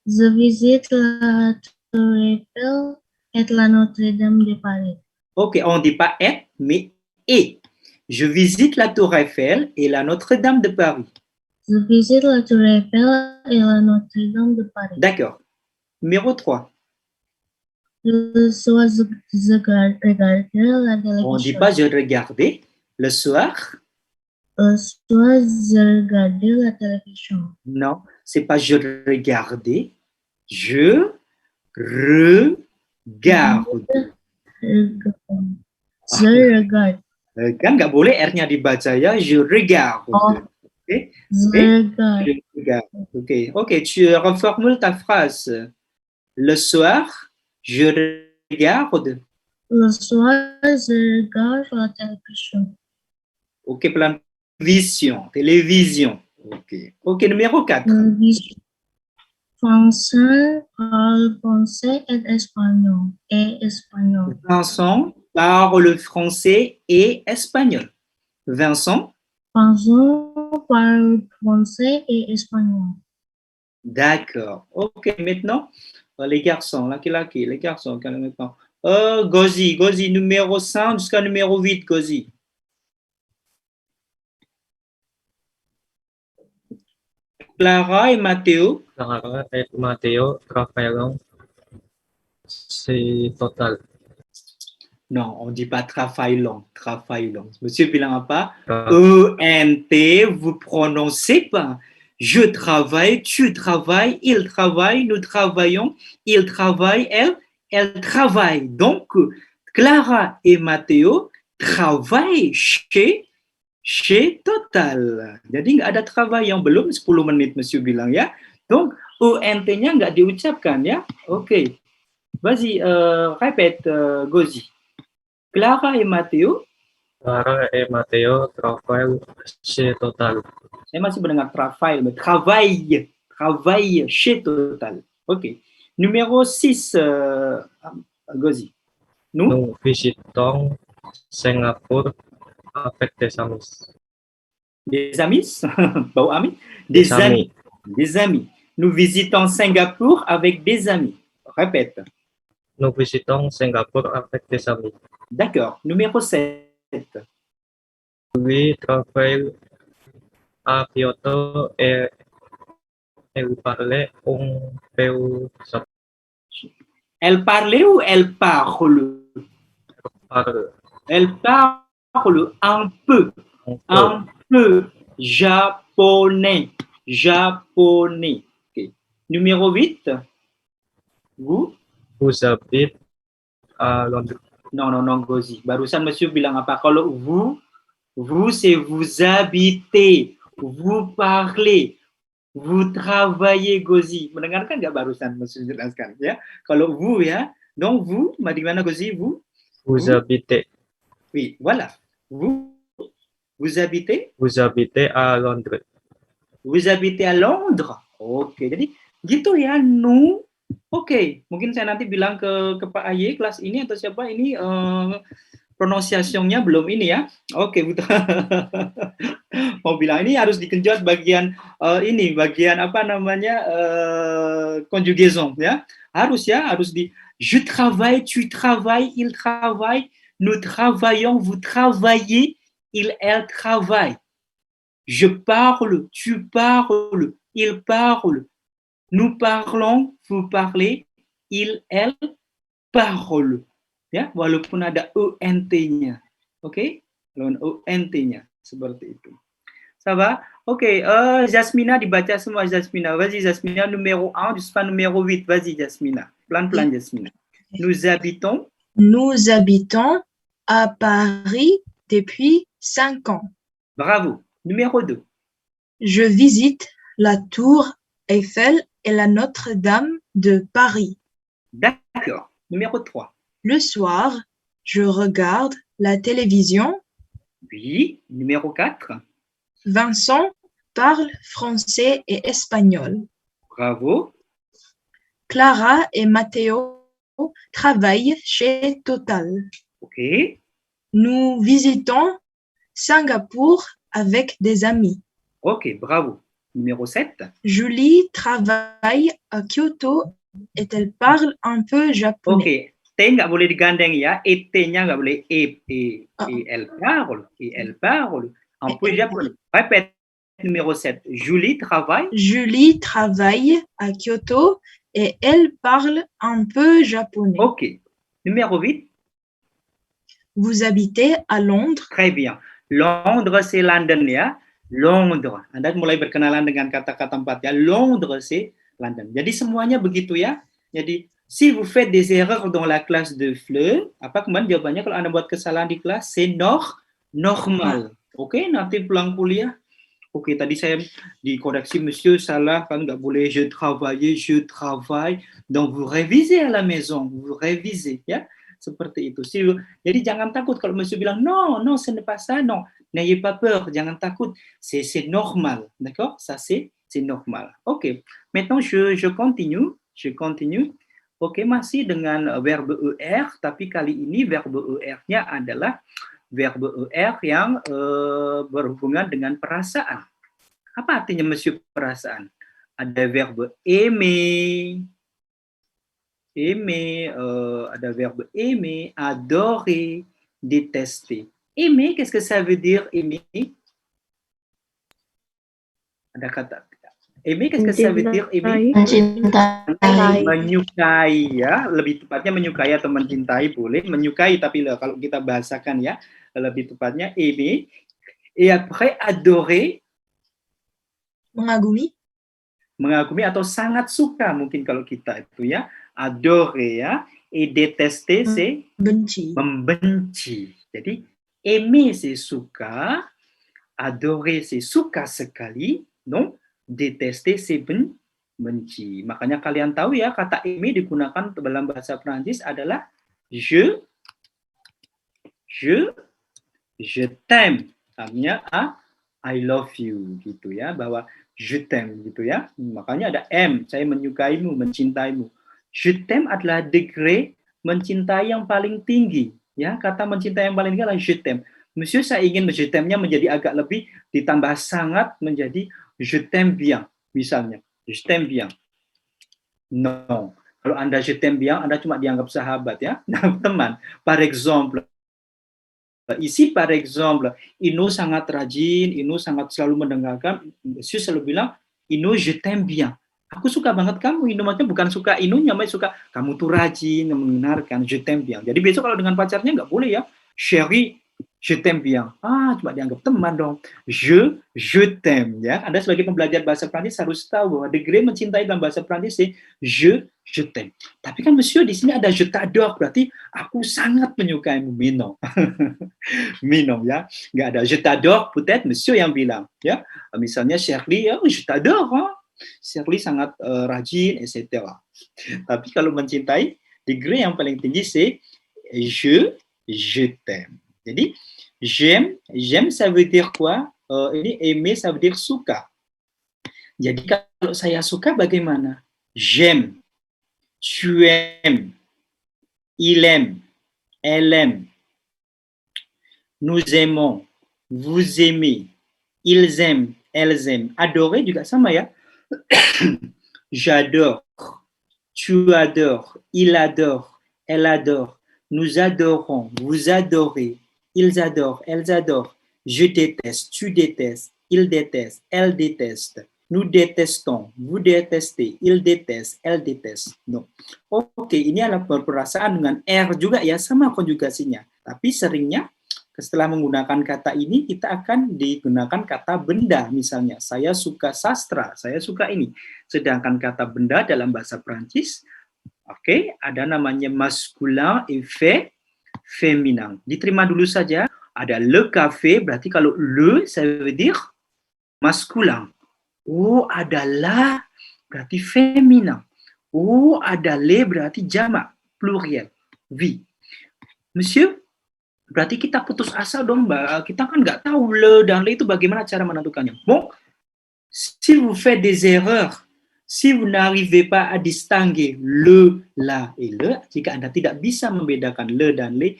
Je visite la Tour Eiffel et la Notre-Dame de Paris.
Ok, on ne dit pas et, mais et. Je visite la Tour Eiffel et la Notre-Dame de Paris.
Je visite la Tour Eiffel et la Notre-Dame de Paris.
D'accord. Numéro 3.
Le soir, je regardais la télévision.
On ne dit pas je regardais. Le soir.
Le soir, je regardais la télévision.
Non, c'est pas je regardais. Je regarde.
Je regarde.
Kan nggak boleh R-nya dibaca ya, je regarde.
Oh,
Okay.
je regarde.
Ok, tu reformules ta phrase. Le soir, je regarde.
Le soir, je regarde la télévision.
Ok, pelan. Télévision. Ok, numéro 4.
Français parle français et espagnol.
Vincent parle français et espagnol. Vincent
parle français et espagnol.
D'accord. Ok, maintenant, les garçons, laki-laki, les garçons, maintenant. Gozi, numéro 5 jusqu'à numéro 8, Gozi. Clara et Matteo.
Clara et Matteo travaillent chez Total.
Non, on ne dit pas travaillons, travaillons. Monsieur bilang apa?
Tra-
ENT, vous prononcez pas. Je travaille, tu travailles, il travaille, nous travaillons, il travaille, elle travaille. Donc, Clara et Matteo travaillent chez Total. Jadi nggak ada travaillant, belum 10 menit Monsieur bilang ya. Donc, ENT-nya nggak diucapkan ya. Oke. Vas-y, répète, Gozi. Clara et Matteo,
Clara et Matteo travaillent chez Total.
saya masih mendengar travail chez Total. Ok. Numéro 6, Gozi. Nous,
Nous visitons Singapour avec des amis.
des amis, bau amis,
Des
des amis,
amis.
des amis. Nous visitons Singapour avec des amis. Répète.
Nous visitons Singapour avec des amis.
D'accord. Numéro 7.
Lui travaille à Kyoto et il parlait un peu japonais.
Elle parlait ou elle parle? Elle parle un peu. Un peu japonais. Japonais. Ok. Numéro 8. Vous?
Vous habitez à Londres.
Non, Gozi. Barusan monsieur bilang apa? Kalau vous c'est vous habitez, vous parlez, vous travaillez, Gozi. Mendengarkan nggak barusan monsieur jelaskan ya? Kalau vous ya, donc vous, di mana Gozi? Vous?
Vous habitez.
Oui, voilà. Vous habitez?
Vous habitez à Londres.
Vous habitez à Londres. Oke, jadi gitu ya. Nous. Oke, mungkin saya nanti bilang ke Pak Aye kelas ini atau siapa ini pronunciation-nya belum ini ya. Oke, betul. Mau bilang ini harus dikenjot bagian ini, bagian apa namanya conjugaison ya. Harus di je travaille, tu travailles, il travaille, nous travaillons, vous travaillez, il, elle travaille. Je parle, tu parles, il parle. Nous parlons, vous parlez, il, elle parle. Ya, walaupun ada ENT-nya. Oke? Walaupun ENT-nya seperti itu. Ça va? Oke, Jasmina dibaca semua Jasmina. Vas-y Jasmina, numéro 1 jusqu'à numéro 8. Vas-y Jasmina. Pelan-pelan Jasmina. Nous habitons
à Paris depuis 5 ans.
Bravo. Numéro 2.
Je visite la tour Eiffel et la Notre-Dame de Paris.
D'accord. Numéro 3.
Le soir, je regarde la télévision.
Oui. Numéro 4.
Vincent parle français et espagnol.
Bravo.
Clara et Matteo travaillent chez Total.
Ok.
Nous visitons Singapour avec des amis.
Ok, bravo. Numéro 7.
Julie travaille à Kyoto et elle parle un peu japonais.
Ok. T nggak boleh digandeng ya. Et-nya nggak boleh elle parle un peu japonais. Répète. Numéro 7. Julie travaille
À Kyoto et elle parle un peu japonais.
Ok. Numéro 8.
Vous habitez à Londres.
Très bien. Londres, c'est London ya. Londres. Anda mulai berkenalan dengan kata-kata 4 ya. Londres, c'est London. Jadi semuanya begitu ya. Jadi, si vous faites des erreurs dans la classe de FLE, apa kemarin jawabannya kalau Anda buat kesalahan di kelas, c'est normal. Oke, nanti pulang kuliah. Oke, tadi saya dikoreksi, monsieur salah, kan nggak boleh je travaille. Donc, vous révisez à la maison. Vous révisez ya. Seperti itu. Jadi jangan takut kalau monsieur bilang non, ce n'est pas ça, non. N'ayez pas peur, jangan takut. C'est normal, d'accord? Ça c'est normal. Ok. Maintenant je continue. Ok, masih dengan verbe ER, tapi kali ini verbe ER-nya adalah verbe ER yang berhubungan dengan perasaan. Apa artinya monsieur perasaan? Ada verbe aimer. Ada verbe aimer, adorer, détester. Aimer, qu'est-ce que ça veut dire aimer? Ada kata Aimer, qu'est-ce que ça veut dire aimer?
Mencintai.
Menyukai ya, lebih tepatnya menyukai atau mencintai boleh, menyukai tapi kalau kita bahasakan ya, lebih tepatnya aimer. Et après adorer,
Mengagumi.
mengagumi atau sangat suka mungkin kalau kita itu ya, adorer ya, et détester c'est
Benci.
membenci. Jadi aimer c'est suka, adorer c'est suka sekali, non? Détester c'est benci. Makanya kalian tahu ya kata aimer digunakan dalam bahasa Prancis adalah je t'aime. Artinya I love you gitu ya, bahwa je t'aime gitu ya. Makanya ada M, saya menyukaimu, mencintaimu. Je t'aime adalah degré mencintai yang paling tinggi ya. Kata mencintai yang paling tinggi adalah je t'aime. Monsieur, saya ingin je t'aime-nya menjadi agak lebih ditambah sangat menjadi je t'aime bien misalnya. Je t'aime bien. Non. Kalau Anda je t'aime bien, Anda cuma dianggap sahabat ya, teman. Par exemple, ici par exemple, Ino sangat rajin, Ino sangat selalu mendengarkan, Monsieur selalu bilang, Ino je t'aime bien. Aku suka banget kamu, Ino maksudnya bukan suka Inonya, tapi suka kamu tuh rajin, mendengarkan, je t'aime bien. Jadi besok kalau dengan pacarnya nggak boleh ya, chérie, je t'aime bien. Cuma dianggap teman dong. Je t'aime ya. Anda sebagai pembelajar bahasa Prancis harus tahu bahwa degré mencintai dalam bahasa Prancis c'est je t'aime. Tapi kan monsieur di sini ada je t'adore, berarti aku sangat menyukaimu, Mino. Mino ya. Nggak ada je t'adore, peut-être monsieur yang bilang ya. Misalnya Shirley, oh, je t'adore, hein? Shirley sangat rajin, etc. Tapi kalau mencintai, degré yang paling tinggi c'est je t'aime. Jadi j'aime ça veut dire quoi? Ini aimer ça veut dire suka. Jadi kalau saya suka bagaimana? J'aime, tu aimes, il aime, elle aime, nous aimons, vous aimez, ils aiment, elles aiment. Adorer juga sama ya. J'adore, tu adores, il adore, elle adore, nous adorons, vous adorez, ils adorent, elles adorent, je déteste, tu détestes, il déteste, elle déteste, nous détestons, vous détestez, il déteste, elle déteste. No. Oke, ini adalah perasaan dengan R juga ya, sama konjugasinya. Tapi seringnya setelah menggunakan kata ini, kita akan digunakan kata benda. Misalnya, saya suka sastra, saya suka ini. Sedangkan kata benda dalam bahasa Prancis, oke, ada namanya masculin et féminin. Diterima dulu saja, ada le café, berarti kalau le, ça veut dire masculin. Oh, ada la, berarti féminin. Oh, ada le, berarti jamak, pluriel, vi. Monsieur, berarti kita putus asa dong, Mbak. Kita kan nggak tahu le dan le itu bagaimana cara menentukannya. Bon, si vous faites des erreurs, si vous n'arrivez pas à distinguer le, la, et le, jika Anda tidak bisa membedakan le dan le,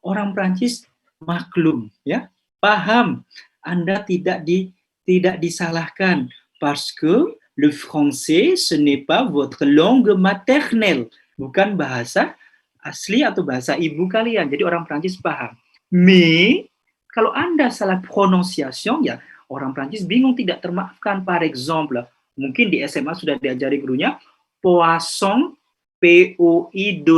orang Prancis maklum, ya, paham. Anda tidak disalahkan, parce que le français ce n'est pas votre langue maternelle, bukan bahasa asli atau bahasa ibu kalian. Jadi orang Prancis paham. Mais kalau Anda salah prononciation, ya orang Prancis bingung, tidak termaafkan. Par exemple, mungkin di SMA sudah diajari gurunya poisson, P-O-I-2-S-I-N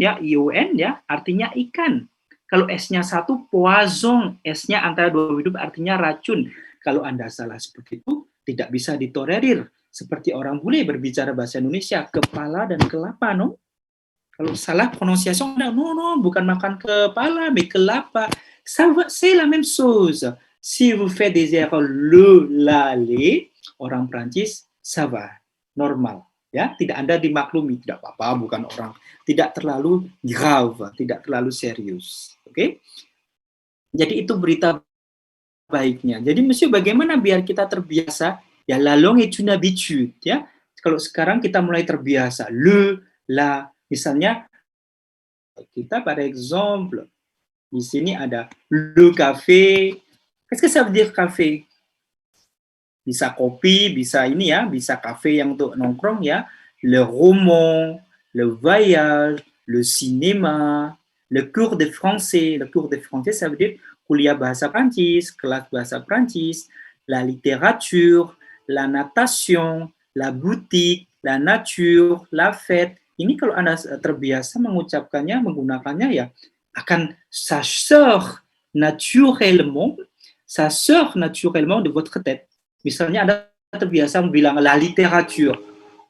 ya, I-O-N ya, artinya ikan. Kalau S-nya satu, poison, S-nya antara dua huruf artinya racun. Kalau Anda salah seperti itu, tidak bisa ditolerir. Seperti orang bule berbicara bahasa Indonesia, kepala dan kelapa, no? Kalau salah prononciation, non, bukan makan kepala, mais kelapa. C'est la même chose. Si vous faites des erreurs, le, la, les, orang Prancis, ça va, normal. Ya, tidak Anda dimaklumi, tidak apa-apa, bukan orang, tidak terlalu grave, tidak terlalu serius. Oke? Jadi itu berita baiknya. Jadi monsieur, bagaimana biar kita terbiasa? Ya, la langue est une habitude, ya. Kalau sekarang kita mulai terbiasa, le, la, misalnya kita par exemple di sini ada le café. Qu'est-ce que ça veut dire café? Bisa kopi, bisa ini ya, bisa kafe yang untuk nongkrong ya. Le roman, le voyage, le cinéma, le cours de français. Le cours de français, ça veut dire kuliah bahasa Prancis, kelas bahasa Prancis, la littérature, la natation, la boutique, la nature, la fête. Ini kalau Anda terbiasa mengucapkannya, menggunakannya ya akan ça sort naturellement de votre tête. Misalnya Anda terbiasa bilang la littérature.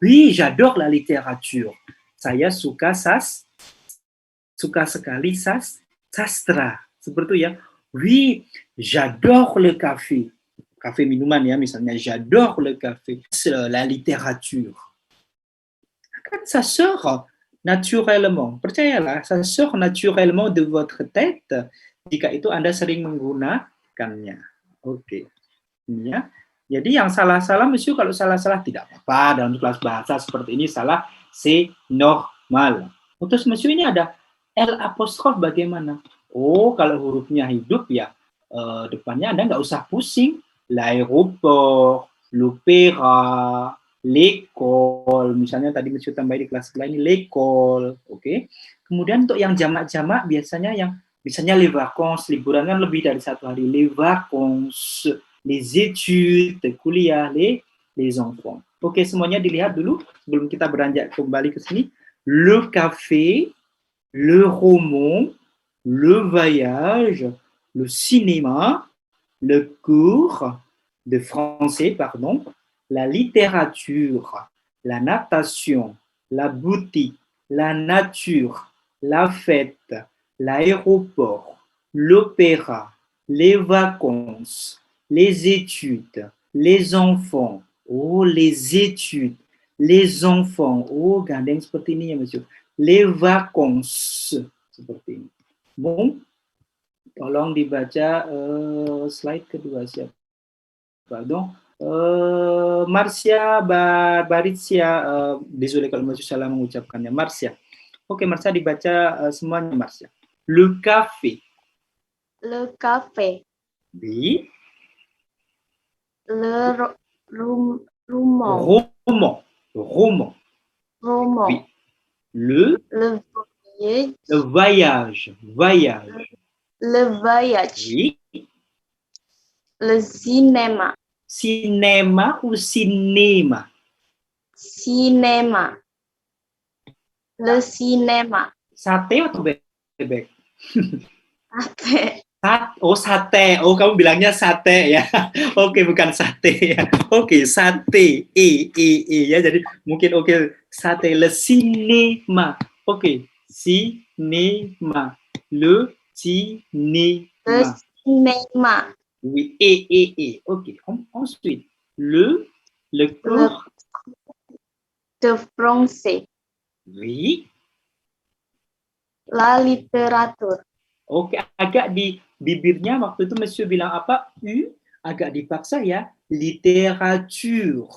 Oui, j'adore la littérature. Saya suka sekali sastra. Seperti itu ya. Oui, j'adore le café. Café minuman ya misalnya, j'adore le café. La littérature. Kan ça sort naturellement. Percayalah, ça sort naturellement de votre tête jika itu Anda sering menggunakannya. Oke. Ini ya. Jadi yang salah-salah, monsieur, kalau salah-salah tidak apa-apa dalam kelas bahasa seperti ini, salah, c'est normal. Terus monsieur ini ada L apostrof bagaimana? Oh, kalau hurufnya hidup ya depannya Anda nggak usah pusing. L'aéroport, l'opéra, l'école, misalnya tadi monsieur tambah di kelas lain ini l'école, oke. Kemudian untuk yang jamak-jamak biasanya yang misalnya les vacances, liburan kan lebih dari satu hari, les vacances, les études, kuliah, les enfants. Oke, semuanya dilihat dulu sebelum kita beranjak kembali ke sini. Le café, le roman, le voyage, le cinéma, le cours de français, pardon, la littérature, la natation, la boutique, la nature, la fête, l'aéroport, l'opéra, les vacances, les études, les enfants. Oh, les études, les enfants. Oh, gandeng seperti ini ya, monsieur. Les vacances, seperti ini. Bon, tolong dibaca slide kedua siapa? Pardon. Marcia Baricia, désolé kalau monsieur salah mengucapkannya. Marcia. Oke, Marcia dibaca semuanya, Marcia. Le café.
Le café.
Oui.
Le roman.
Roman.
Roman.
Oui. Le voyage.
Le voyage.
Oui.
Le cinéma.
Cinéma ou cinéma?
Cinéma. Le cinéma.
Sate atau bebek?
Sate.
Sate. Oh, kamu bilangnya sate ya. Oke, bukan sate ya. Oke, sate. Ya. Jadi mungkin sate. Le cinéma. Oke, cinéma. Le cinéma.
Le cinéma.
Oui, Ok. Ensuite, le cours
de français.
Oui.
La littérature.
Oke, agak di bibirnya waktu itu monsieur bilang apa? U, agak dipaksa ya. Littérature.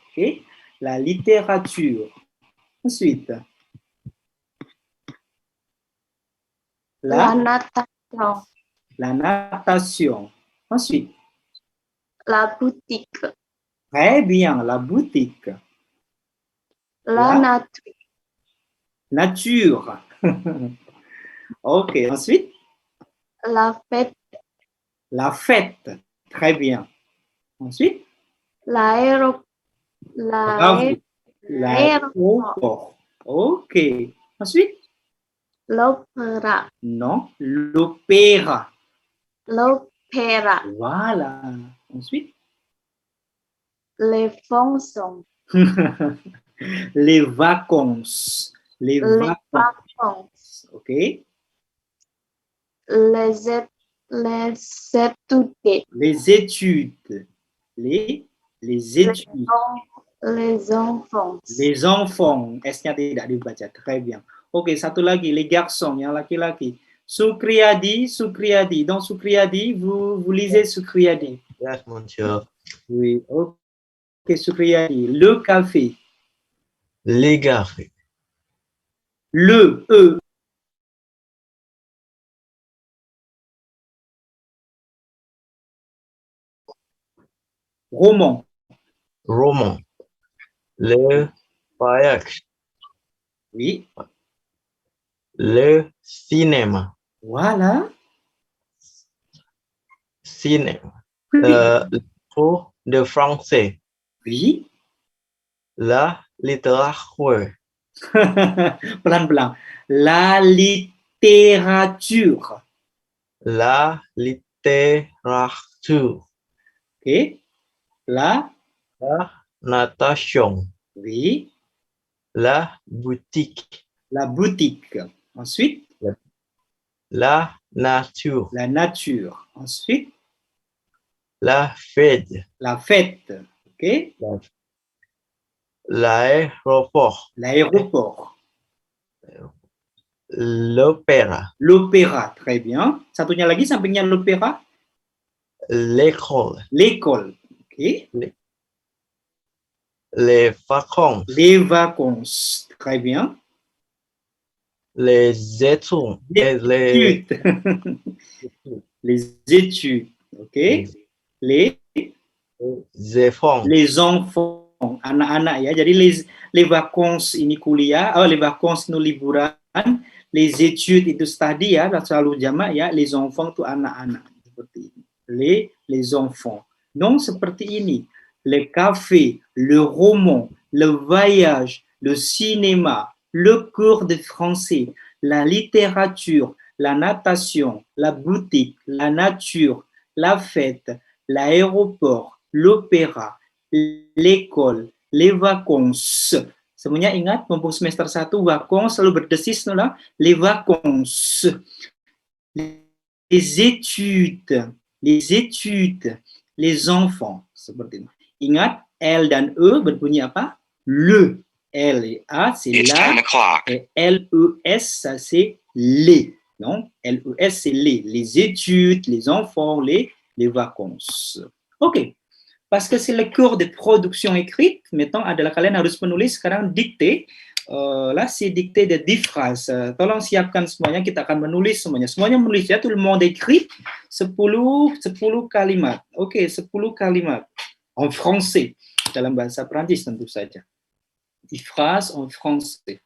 Oke. La littérature. Ensuite.
La natation.
La natation. Ensuite.
La boutique.
Très bien, la boutique.
La nature.
Nature. Ok, ensuite.
La fête.
La fête. Très bien. Ensuite.
L'aéroport.
Ok. Ensuite.
L'opéra.
Non, l'opéra.
L'opéra.
Voilà. Ensuite.
Les fonctions.
Les vacances. Les vacances. Ok.
Les études.
Les études. Les études.
Les enfants.
Les enfants. S-nya tidak dibaca. Très bien. Oke, satu lagi. Les garçons, yang laki-laki. Sukriyadi. Dans Sukriyadi, vous lisez Sukriyadi.
Yes, monsieur.
Oui, ok, Sukriyadi. Le café.
Les cafés.
Le, roman.
Le voyage.
Oui.
Le cinéma.
Voilà.
Cinéma. le cours de français,
Oui.
la littérature,
Pelan-pelan. La littérature.
la littérature,
OK. La,
la natation,
oui.
la boutique,
La boutique. Ensuite,
la nature,
la nature. Ensuite,
la fête,
la fête. OK.
l'aéroport,
L'aéroport.
l'opéra,
L'opéra. Très bien. Satunya lagi sampingnya l'opéra.
l'école,
L'école. OK.
les vacances,
Les vacances. Très bien.
les études,
Les études. Les études. OK. Les
enfants,
enfants, anak-anak ya. Jadi les vacances ini kuliah, les vacances itu liburan, les études itu study ya, selalu jamak ya. Les enfants itu anak-anak seperti ini. Les enfants. Non seperti ini. Le café, le roman, le voyage, le cinéma, le cours de français, la littérature, la natation, la boutique, la nature, la fête, l'aéroport, l'opéra, l'école, les vacances. Semuanya ingat, mumpung semester 1, vacances selalu berdesis, nula. Les vacances. Les études, les enfants. Seperti itu. Ingat, L dan E berbunyi apa? Le. L et A, c'est la. Et L-E-S, ça c'est les. Non? L-E-S, c'est les études, les enfants, les vacances. OK. Parce que c'est le cours de production écrite, maintenant adalah kalian harus menulis sekarang dikte. Là, c'est dicté de 10 phrases. Tolong siapkan semuanya, kita akan menulis semuanya. Semuanya menulis ya, tout le monde écrit 10 kalimat. OK, 10 kalimat. En français. Dalam bahasa Prancis tentu saja. 10 phrases en français.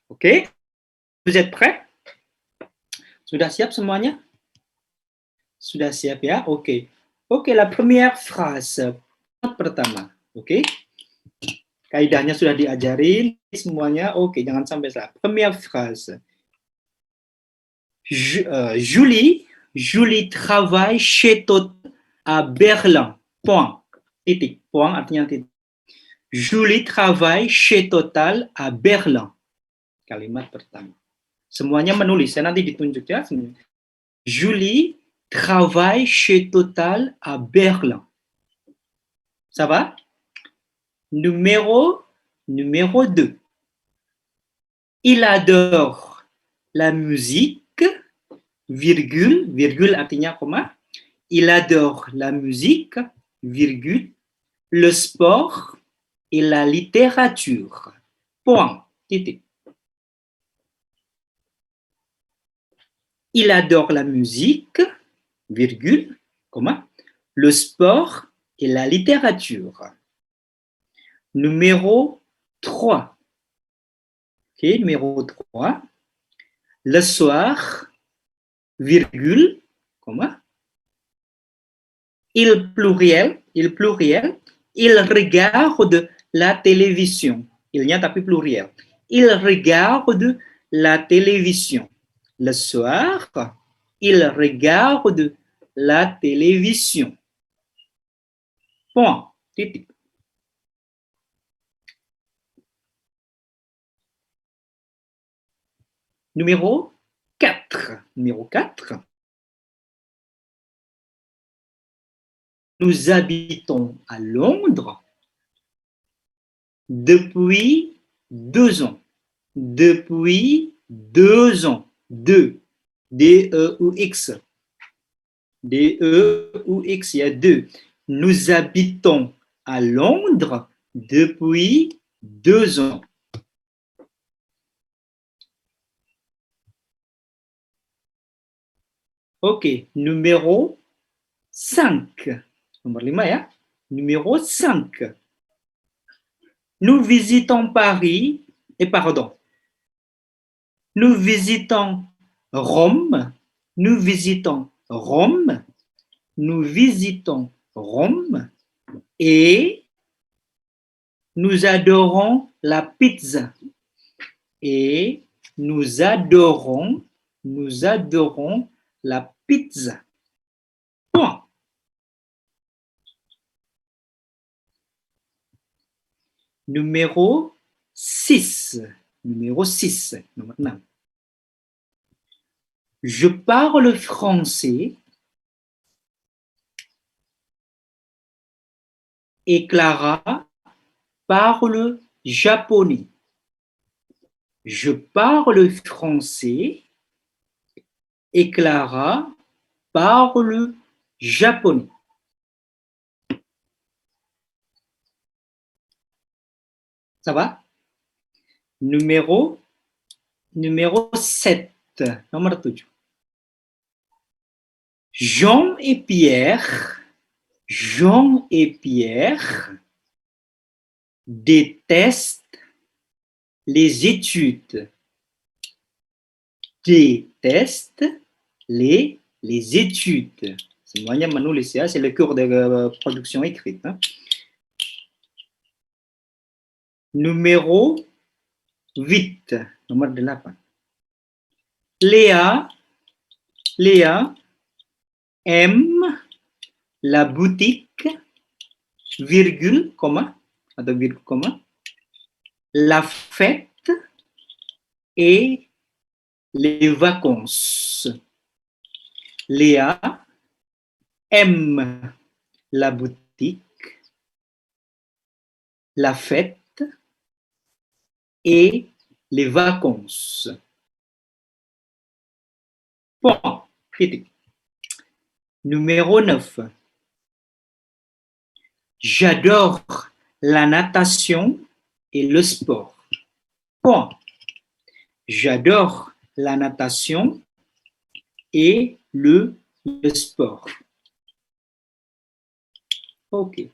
OK? Vous êtes prêts? Sudah siap semuanya? Sudah siap ya? Oke. Oke, la première phrase. Pertama. Oke. Kaidahnya sudah diajarin semuanya. Oke, jangan sampai salah. Première phrase. Julie travaille chez Total à Berlin. Point. Titik. Point artinya titik. Julie travaille chez Total à Berlin. Kalimat pertama. Semuanya menulis. Saya nanti ditunjuk ya. Julie travaille chez Total à Berlin. Ça va? Numéro 2. Il adore la musique, virgule artinya koma. Il adore la musique, virgule, le sport et la littérature. Point. Titik. Il adore la musique, virgule, comma, le sport et la littérature. Numéro 3. OK, numéro 3. Le soir, virgule, comma, il pluriel, il regarde la télévision. Il-nya tapi pluriel. Il regarde la télévision. Le soir, il regarde la télévision. Point. Titik. Numéro 4. Numéro 4. Nous habitons à Londres depuis 2 ans. Depuis 2 ans. 2. D-E-U-X. D-E-U-X, il y a 2. Nous habitons à Londres depuis 2 ans. OK, numéro 5. Nomor 5 ya. Numéro 5. Nous visitons Paris, Nous visitons Rome. Nous visitons Rome. Nous visitons Rome. Et nous adorons la pizza. Et nous adorons la pizza. Point. Numéro 6. Numéro 6. Maintenant. Je parle français et Clara parle japonais. Je parle français et Clara parle japonais. Ça va? Numéro 7. Nomor 7. Jean et Pierre détestent les études. Détestent les études. Semuanya menulis ya, c'est le cours de production écrite. Hein. Numéro 8. Nomor 8. Léa aime la boutique, virgule, comma, atau virgule, comma, la fête et les vacances. Léa aime la boutique, la fête et les vacances. Point. Numéro 9. J'adore la natation et le sport. Point. J'adore la natation et le sport. Ok.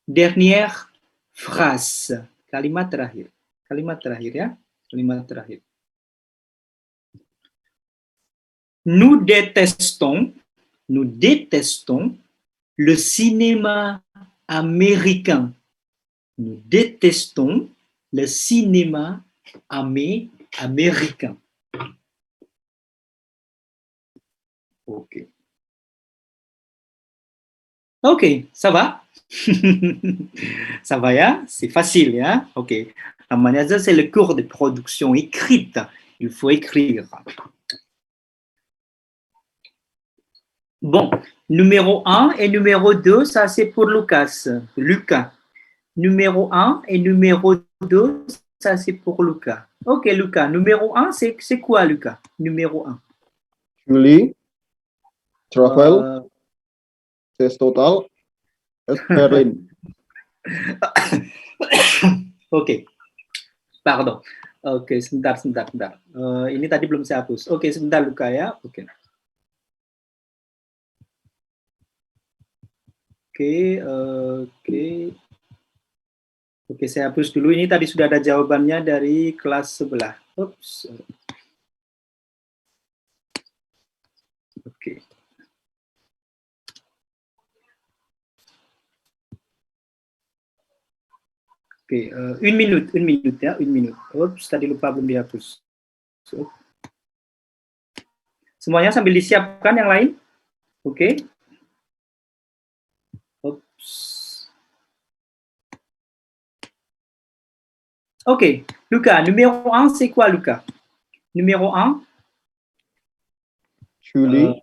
Dernière phrase. Kalimat terakhir. Kalimat terakhir ya. Kalimat terakhir. Nous détestons le cinéma américain. Nous détestons le cinéma américain. Ok. Ok, ça va? Ça va ya? C'est facile ya? Ok. Namanya ça, c'est le cours de production écrite. Il faut écrire. Bon, numéro 1 et numéro 2, ça c'est pour Lucas. Numéro 1 et numéro 2, ça c'est pour Lucas. Ok, Lucas. Numéro 1, c'est quoi, Lucas? Numéro 1.
Julie, travel, test total, Berlin.
Ok, pardon. Ok, sebentar. Ini tadi belum saya hapus. Ok, sebentar Lucas ya. Ok. Oke, saya hapus dulu. Ini tadi sudah ada jawabannya dari kelas sebelah. Oops. Oke. Oke, une minute ya, une minute. Oops, tadi lupa belum dihapus. Semuanya sambil disiapkan yang lain. Oke. Ok, Lucas, numéro 1, c'est quoi, Lucas? Numéro 1?
Julie.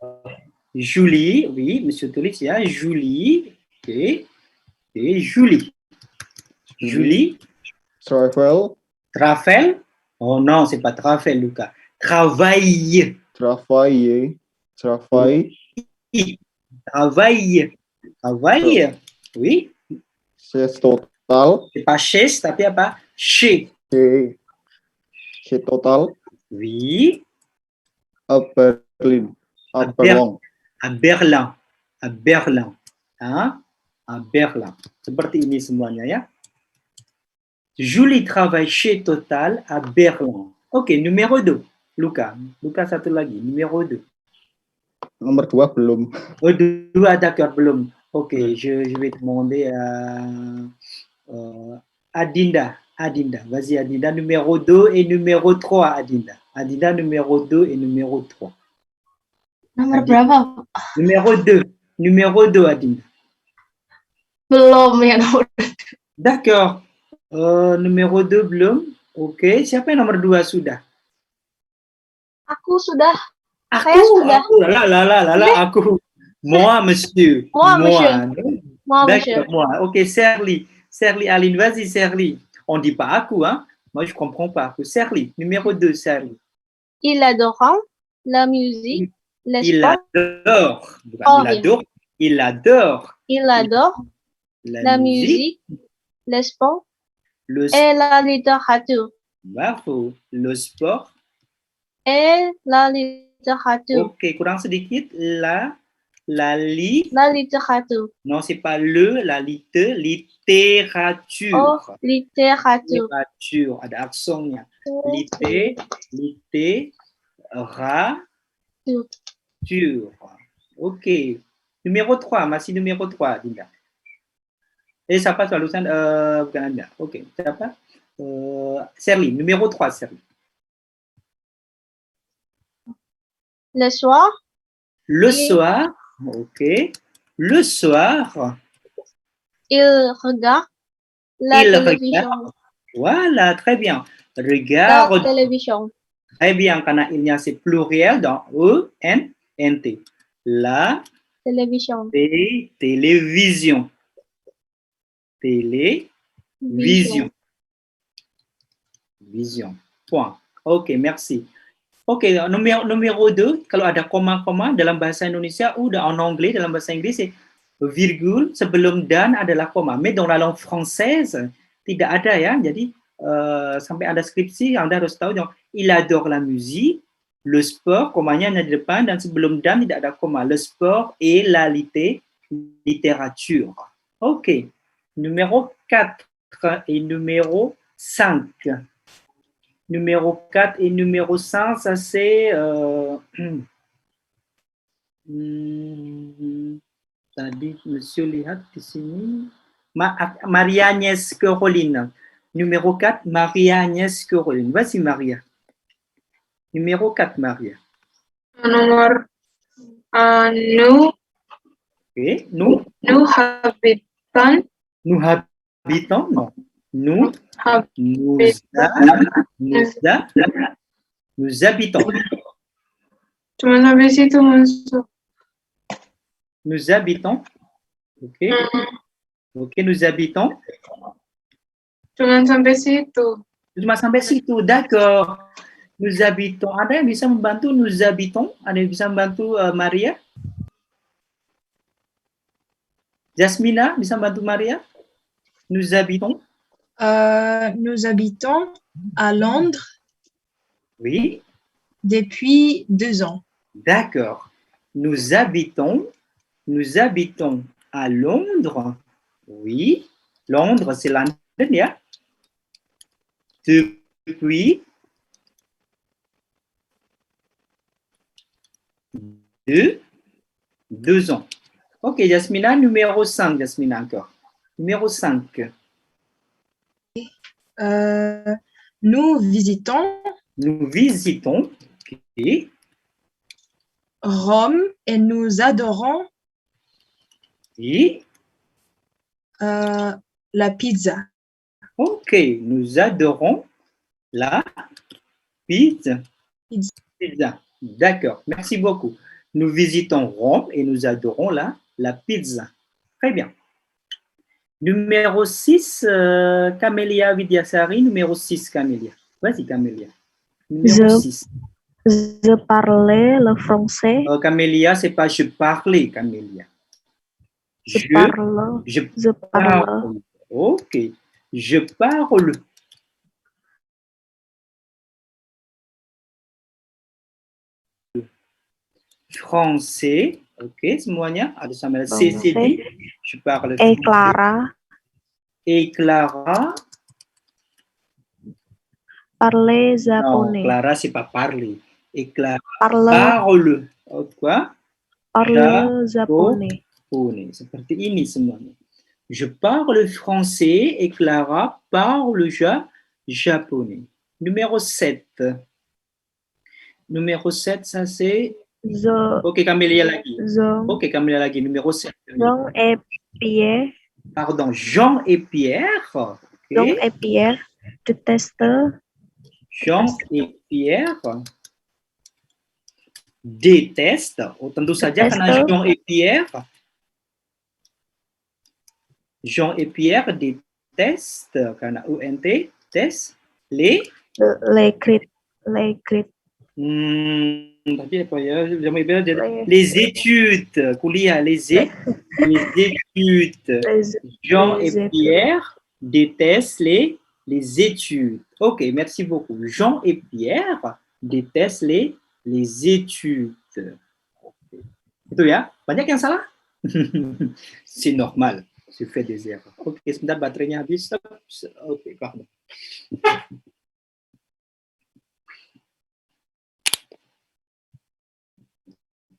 Julie, oui, monsieur tulis ya, Julie. Ok. Et Julie. Julie.
Travel.
Travel. Oh non, c'est pas travel, Lucas. Travaille.
Travailler.
Travaille. Oui.
C'est total.
C'est pas chez, tapi apa? Chez.
C'est total.
Oui.
À Berlin. À Berlin.
Hein? À Berlin. Seperti ini semuanya ya. Julie travaille chez Total à Berlin. Ok, numéro 2. Luca. Luca satu lagi, numéro 2.
Nomor 2 belum.
Oh, 2, d'accord, belum. Ok, je vais demander à Adinda. Adinda, vas-y Adinda, numéro 2 et numéro 3, Adinda. Adinda, numéro 2 et numéro 3.
Nomor
Adinda.
berapa?
Numéro 2. Numéro 2, Adinda.
Belum ya nomor.
D'accord. Numéro 2 belum. Ok, siapa yang nomor 2 sudah?
Aku sudah.
Aku,
Saya sudah.
aku, aku. Moi, monsieur.
Moi, monsieur. Moi, monsieur.
D'accord, moi. Ok, Serli. Serli, Aline, vas-y, Serli. On dit pas aku, hein. Moi, je comprends pas. Serli, numéro 2, Serli.
Il adore la musique, le
Il
sport.
adore.
Oh,
Il adore. Il adore.
Il adore la musique, le sport
le
et la littérature.
Bravo. Le sport.
Et la littérature.
Ok, kurang sedikit. La
littérature.
Non, c'est pas littérature.
Oh, littérature.
Littérature, ada aksongnya. Littérature. Ok. Numéro 3, masih numéro 3, Dinda. Siapa lulusan bukan Anda. Ok, siapa? Serli, numéro 3, Serli.
Le soir.
Le soir, ok. Le soir.
Il regarde la télévision.
Regarde. Voilà, très bien. Regarde.
La télévision.
Très bien, karena il y a c'est pluriel dans E, N, N, T. La
télévision.
Télévision. Télévision. Vision. Point. Ok, merci. Ok, numéro 2, kalau ada koma-koma dalam bahasa Indonesia, udah en anglais, dalam bahasa Inggris, c'est virgule, sebelum dan adalah koma. Mais dans la langue française, tidak ada ya. Jadi, sampai ada skripsi, Anda harus tahu, il adore la musique, le sport, komanya ada di depan, dan sebelum dan tidak ada koma. Le sport et la littérature. Ok. Numéro 4 et numéro 5. Numéro 4 et numéro 5, ça c'est... tadi monsieur lihat di sini. Maria Agnès Caroline. Numéro 4, Maria Agnès Caroline. Vas-y Maria. Numéro 4, Maria.
Nomor nous.
Okay. Nous
habitons.
Nous habitons, non. Nous habitons.
Cuma sampai situ masuk.
Nous habitons. Ok. Ok, nous habitons.
Cuma sampai situ.
Cuma sampai situ, d'accord. Nous habitons. Ada yang bisa membantu nous habitons? Ada yang bisa membantu Maria? Jasmina, bisa membantu Maria? Nous habitons.
Nous habitons à Londres.
Oui.
Depuis 2 ans.
D'accord. Nous habitons à Londres. Oui. Londres, c'est London, ya. Depuis 2 ans. Ok, Jasmina, numéro 5, Jasmina, encore. Numéro 5.
Nous visitons.
Okay.
Rome et nous adorons.
Et
la pizza.
Ok, nous adorons la pizza. D'accord, merci beaucoup. Nous visitons Rome et nous adorons la pizza. Très bien. Numéro 6, Camélia Vidyasari. Numéro 6, Camélia. Vas-y, Camélia. Numéro 6.
Je parlais le français.
Camélia, c'est pas je parlais, Camélia.
Je parle.
Ok. Je parle. Français. Ok, semuanya. Ada sama CCD. Je parle
Et Clara.
Et Clara.
Parler japonais.
Non, Clara, c'est pas parler. Et Clara
Parle,
parle. Quoi?
parle japonais.
Japonais. Seperti ini semuanya. Je parle français et Clara parle japonais. Numéro 7. Numéro 7, ça c'est...
Je,
Ok, Camélia lagi.
je,
Ok, Camélia lagi. Numéro 7.
Jean et Pierre,
Pardon, Jean et Pierre. Ok.
Jean et Pierre détestent,
Jean et Pierre détestent. Oh, tentu saja karena
Détestent.
Jean et Pierre. Jean et Pierre détestent karena UNT test les
les
tapi apa ya? Les études, kuliah, les études. Jean et Pierre détestent les études. Ok, merci beaucoup. Jean et Pierre détestent les études. Itu ya, banyak yang salah? C'est normal, je fais des erreurs. Ok, sebentar baterainya habis. Ok, pardon.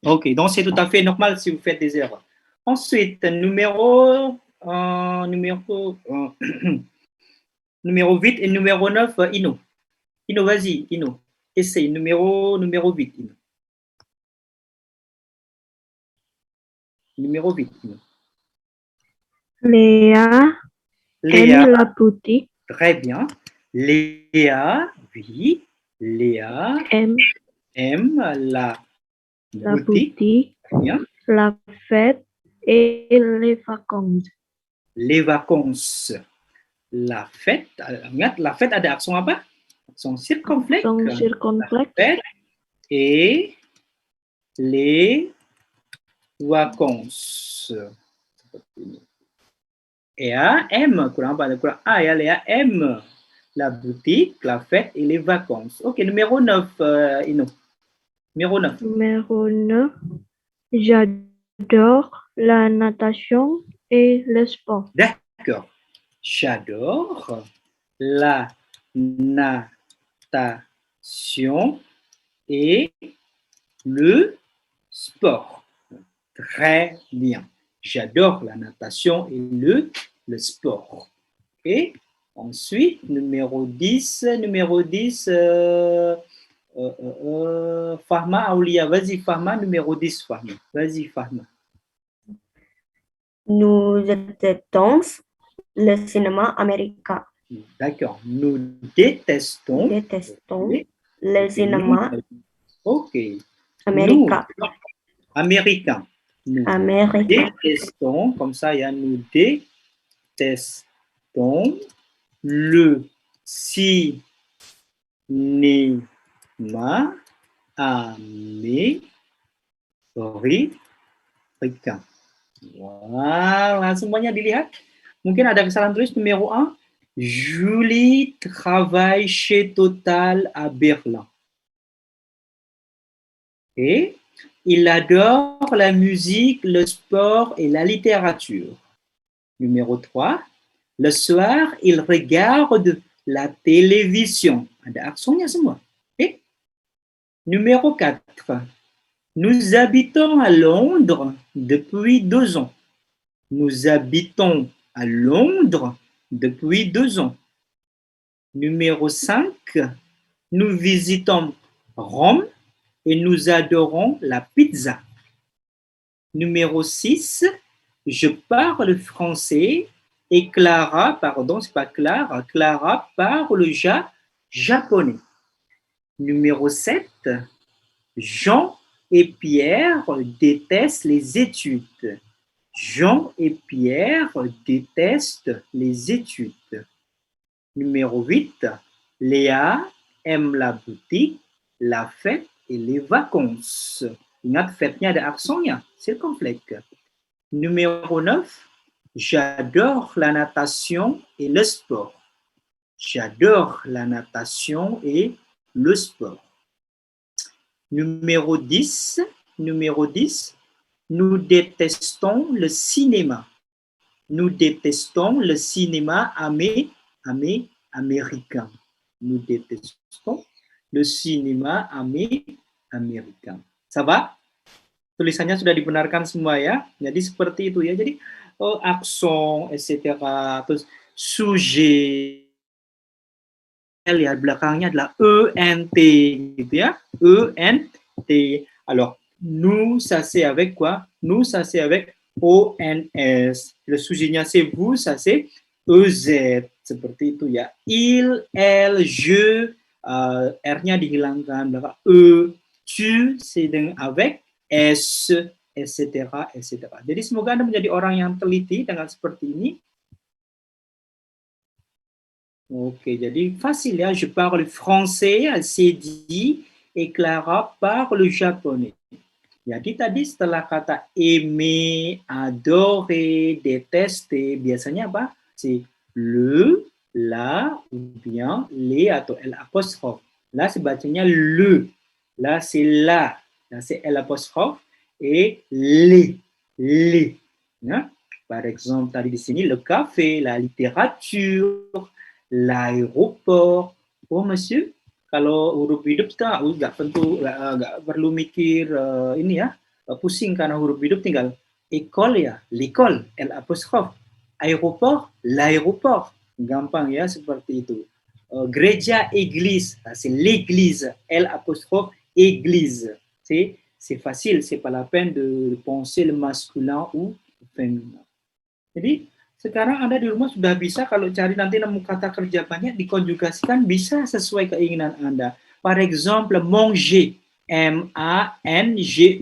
Ok, donc c'est tout à fait normal si vous faites des erreurs. Ensuite, numéro 8 et numéro 9, Ino. Ino, vas-y, Ino. Essaye, numéro 8, Ino. Numéro 8, Ino.
Léa aime la boutique.
Très bien. Léa, oui. Léa aime la boutique. Bien.
La fête et les vacances.
Les vacances. La fête. Ingat, la fête ada aksen apa? Aksen circonflexe.
Accent circonflexe.
La fête et les vacances. Léa aime, kurang apa? Kurang A ya, Léa aime la boutique, la fête et les vacances. Ok, numéro 9, Ino. Numéro 9.
Numéro 9. J'adore la natation et le sport.
D'accord. J'adore la natation et le sport. Très bien. J'adore la natation et le sport. Et ensuite, numéro 10, Fahma Aulia. Vas-y, Fahma, numéro 10, Fahma. Vas-y, Fahma.
Nous détestons le cinéma américain.
D'accord. Nous détestons
le cinéma
ok.
américain.
Américain. Nous détestons, comme ça, il y a nous détestons le cinéma américain. Voilà, semuanya dilihat. Mungkin ada kesalahan tulis numéro 1. Julie travaille chez Total à Berlin. Et il adore la musique, le sport et la littérature. Numéro 3. Le soir, il regarde la télévision. Ada aksennya semua. Okay? Numéro 4. Nous habitons à Londres depuis 2 ans. Nous habitons à Londres depuis 2 ans. Numéro 5. Nous visitons Rome et nous adorons la pizza. Numéro 6. Je parle français et Clara, pardon, c'est pas Clara, Clara parle japonais. Numéro 7. Jean et Pierre détestent les études. Jean et Pierre détestent les études. Numéro 8. Léa aime la boutique, la fête et les vacances. Ingat, fête-nya ada aksennya, circonflexe. Numéro 9. J'adore la natation et le sport. J'adore la natation et le sport. Numéro 10. Nous détestons le cinéma. Nous détestons le cinéma américain. Nous détestons le cinéma américains. Ça va? Tulisannya sudah dibenarkan semua ya. Jadi seperti itu ya. Jadi aksen, etc. Terus sujet, ya belakangnya adalah ENT gitu ya. ENT. Alors, nous, ça c'est avec quoi? Nous, ça c'est avec ONS. Le sujetnya c'est vous, ça c'est EZ. Seperti itu ya. Il, elle, je, R-nya dihilangkan. Belakang E, tu, c'est avec S, etc., etc. Jadi semoga Anda menjadi orang yang teliti dengan seperti ini. Oke, jadi facile ya. Je parle français, c'est dit, et Clara parle japonais. Jadi tadi setelah kata aimer, adorer, détester, biasanya apa? C'est le, la, ou bien les atau L apostrophe. Là, c'est bacanya le. Là, c'est la. Là, c'est L apostrophe et les. Hein? Par exemple, tadi di sini le café, la littérature, l'aéroport. Oh, monsieur, kalau huruf hidup kita nggak perlu mikir ini ya, pusing karena huruf hidup, tinggal école ya, l'école, L apostrophe. Aéroport, l'aéroport. Gampang ya, seperti itu. Gereja, église, c'est l'église, L apostrophe, église. C'est facile, c'est pas la peine de penser le masculin ou le féminin. Jadi sekarang Anda di rumah sudah bisa kalau cari nanti nemu kata kerja banyak dikonjugasikan bisa sesuai keinginan Anda. Par exemple, manger, M-A-N-G-E-R,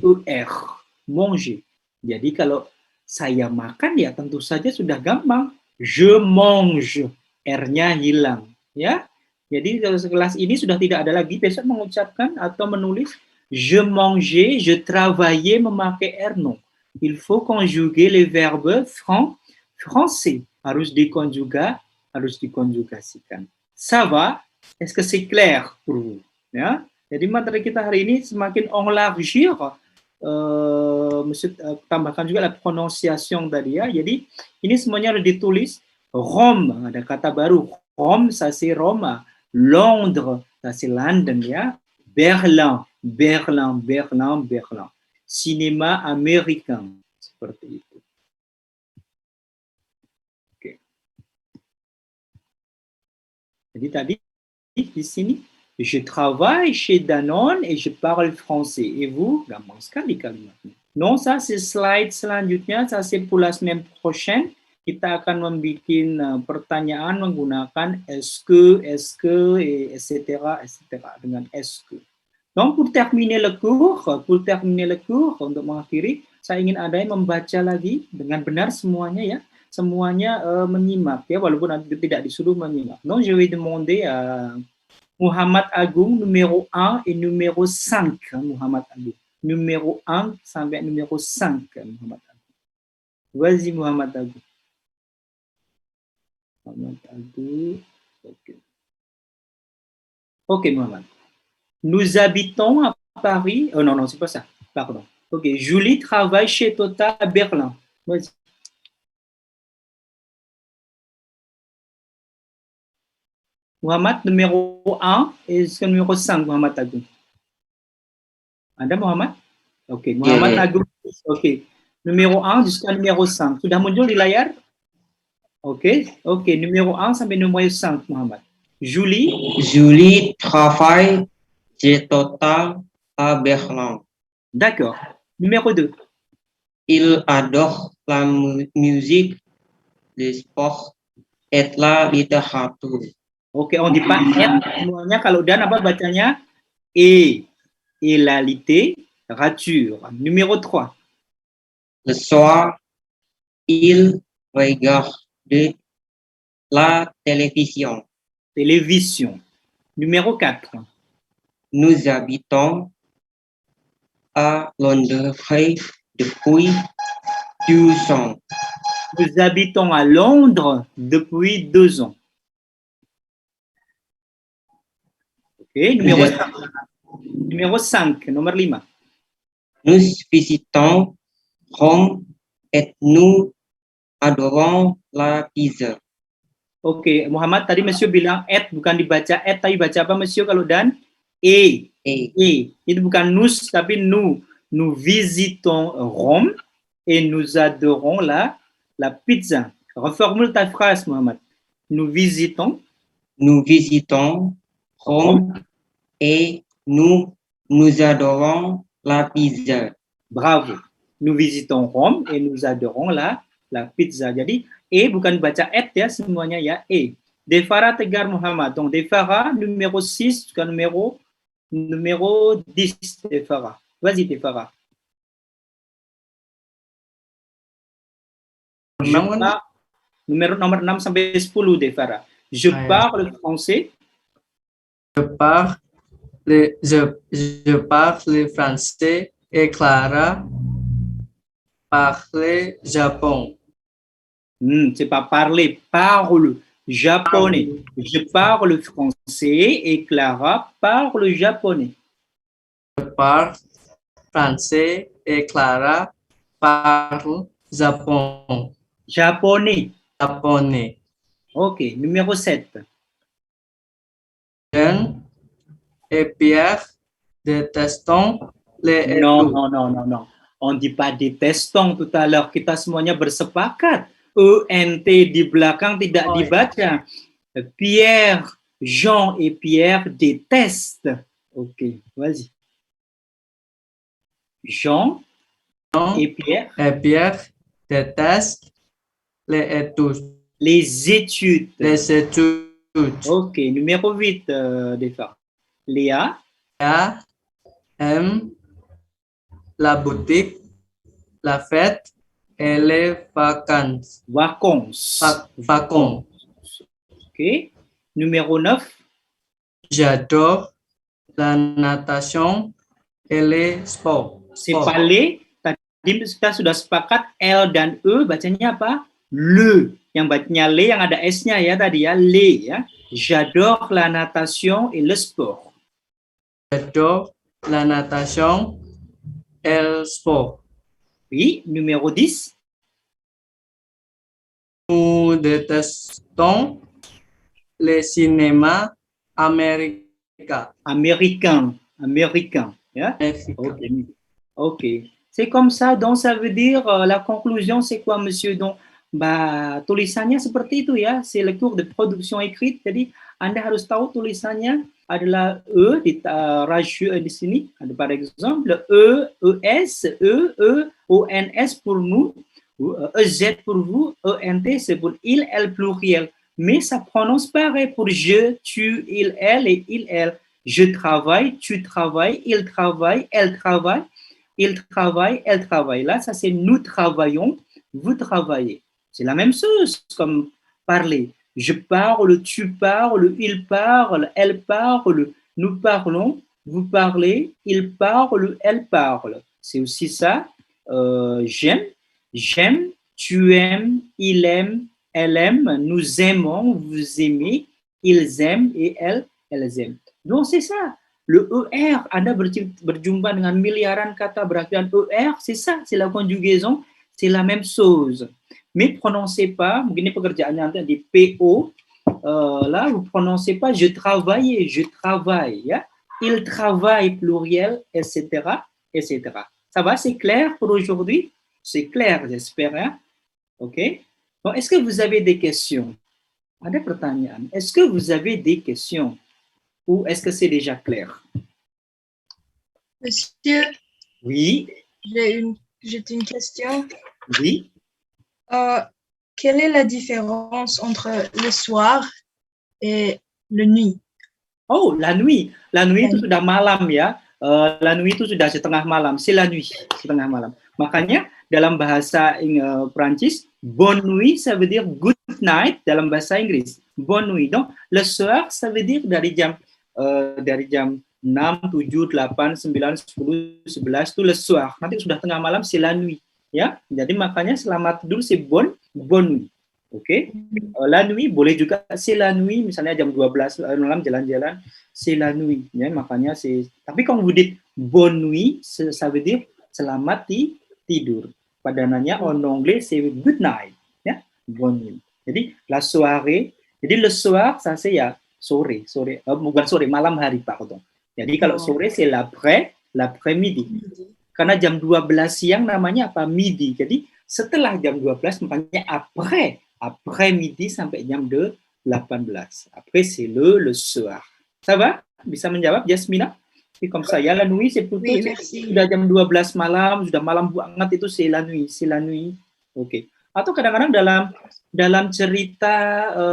manger. Jadi kalau saya makan ya tentu saja sudah gampang. Je mange, R-nya hilang, ya. Jadi kalau sekelas ini sudah tidak ada lagi besok mengucapkan atau menulis je mangeais, je travaillais memakai R, non. Il faut conjuguer les verbes français. Harus dikonjugasikan. Ça va? Est-ce que c'est clair pour vous? Ya. Jadi materi kita hari ini semakin enlargir, tambahkan juga la prononciation tadi ya. Jadi ini semuanya sudah ditulis. Rome, ada kata baru. Rome, ça c'est Roma. Londres, ça c'est London ya. Berlin. Cinéma américain. Seperti itu. Oke. Jadi tadi di sini, je travaille chez Danone et je parle français. Et vous, gampang sekali kalimatnya. Non, ça c'est slide selanjutnya, ça c'est pour la semaine prochaine. Kita akan membuat pertanyaan menggunakan est-ce que, et etc. dengan est-ce que. Donc, pour terminer le cours, untuk mengakhiri, saya ingin Anda yang membaca lagi dengan benar semuanya ya. Semuanya menyimak ya, walaupun tidak disuruh menyimak. Donc, je vais demander à Muhammad Agung, numéro 1 et numéro 5. Muhammad Agung. Numéro 1 sampai numéro 5. Muhammad Agung. Vas-y, Muhammad Agung. Ok, Muhammad. Nous habitons à Paris. Oh non, c'est pas ça. Pardon. Ok, Julie travaille chez Total à Berlin. Vas-y. Muhammad, numéro 1 et numéro 5, Muhammad Agung. Ada Muhammad? Ok, Muhammad Agung. Ok, numéro 1 jusqu'à numéro 5. Sudah muncul di layar? Ok, numéro 1 sampai numéro 5, Muhammad. Julie
travaille chez Total à Berlin.
D'accord. Numéro 2.
Il adore la musique, le sport et la littérature.
Ok, on dit pas et, semuanya kalau dan apa bacanya? Et la littérature. Numéro 3.
Le soir, il regarde la télévision.
Numéro 4.
Nous habitons à Londres depuis 2 ans.
Nous habitons à Londres depuis 2 ans. Ok, numéro 5, nomor 5.
Nous visitons Rome et nous adorons la pizza.
Oke, Muhammad tadi Monsieur bilang et bukan dibaca et tapi baca apa Monsieur kalau dan? Et.
Et
Itu bukan nous, tapi nous. Nous visitons Rome et nous adorons la pizza. Reformule ta phrase, Mohamed. Nous visitons
Rome et nous adorons la pizza.
Bravo. Nous visitons Rome et nous adorons la pizza. Jadi, bukan baca et ya, semuanya ya, Defara Tegar Muhammad. Donc, Defara, numéro 6, jusqu'à numéro 10, Defara. Vas-y, Defara. Nomor 6 sampai 10, Defara. Je parle français.
Je parle français et Clara parle japon.
C'est pas parler, parle japonais. Je parle français et Clara parle japonais.
Je parle français et Clara parle japon.
Japonais.
Ok,
numéro 7.
Jean et Pierre détestons les
Non. On dit pas détestons tout à l'heure. Kita semuanya bersepakat. ENT di belakang tidak dibaca. Pierre, Jean et Pierre détestent. Ok, vas-y. Jean et Pierre
détestent les études.
Les études.
Ok,
numéro 8, Defa. Léa
aime la boutique, la fête et les vacances.
Ok. Numéro 9.
J'adore la natation et les sports.
C'est pas les. Tadi kita sudah sepakat L dan E bacanya apa? Le. Yang bacanya le yang ada S-nya ya tadi ya. Le ya. J'adore la natation et le sport.
J'adore la natation et le sport.
Oui, numéro 10.
Nous détestons le cinéma américain.
Yeah? Ok. C'est comme ça, donc ça veut dire, la conclusion c'est quoi, monsieur? Donc, tulisannya seperti itu ya, c'est le cours de production écrite, jadi Anda harus tahu tulisannya adalah E, di sini, ada par exemple E, ES, ONS pour nous, EZ pour vous, ENT c'est pour il, elle pluriel, mais ça prononce pareil pour je, tu, il, elle et il, elle. Je travaille, tu travailles, il travaille, elle travaille, elle travaille. Là, ça c'est nous travaillons, vous travaillez. C'est la même chose comme parler. Je parle, tu parles, il parle, elle parle, nous parlons, vous parlez, il parle, elle parle. C'est aussi ça. J'aime, tu aimes, il aime, elle aime, nous aimons, vous aimez, ils aiment et elles aiment. Donc c'est ça. Le ER, Anda berjumpa dengan miliaran kata berakhiran ER, c'est ça, c'est la conjugaison, c'est la même chose. Mais prononcez pas, begini pekerjaannya nanti di PO, là vous prononcez pas je travaille, ya. Il travaille pluriel, etc., etc. Ça va, c'est clair pour aujourd'hui? C'est clair, j'espère, hein? Ok. Bon, est-ce que vous avez des questions? Ada pertanyaan. Est-ce que vous avez des questions? Ou est-ce que c'est déjà clair?
Monsieur,
oui.
J'ai une question.
Oui.
Quelle est la différence entre le soir et la nuit?
Oh, la nuit. La nuit itu sudah malam ya. La nuit itu sudah setengah malam. C'est la nuit, setengah malam. Makanya dalam bahasa Prancis, bonne nuit, ça veut dire good night dalam bahasa Inggris. Bonne nuit. Donc, le soir, ça veut dire dari jam 6, 7, 8, 9, 10, 11 itu le soir. Nanti sudah tengah malam, c'est la nuit. Ya, jadi makanya selamat tidur c'est bonne nuit. Oke. La nuit boleh juga c'est la nuit, misalnya jam 12 malam jalan-jalan, c'est la nuit. Ya, makanya c'est. Tapi quand vous dites bonne nuit, ça veut dire selamat tidur. Pada nanya en anglais c'est good night. Ya, bonne nuit. Jadi la soirée. Jadi le soir, ça c'est ya sore, bukan sore, malam hari pardon. Jadi kalau sore c'est l'après-midi. Karena jam 12 siang namanya apa? Midi. Jadi setelah jam 12 makanya après-midi sampai jam 18. Après c'est le soir. Ça va? Bisa menjawab Jasmina? Puis comme ça, ya la nuit c'est plutôt
Oui, merci.
sudah jam 12 malam, sudah malam banget itu c'est la nuit. Oke. Atau kadang-kadang dalam cerita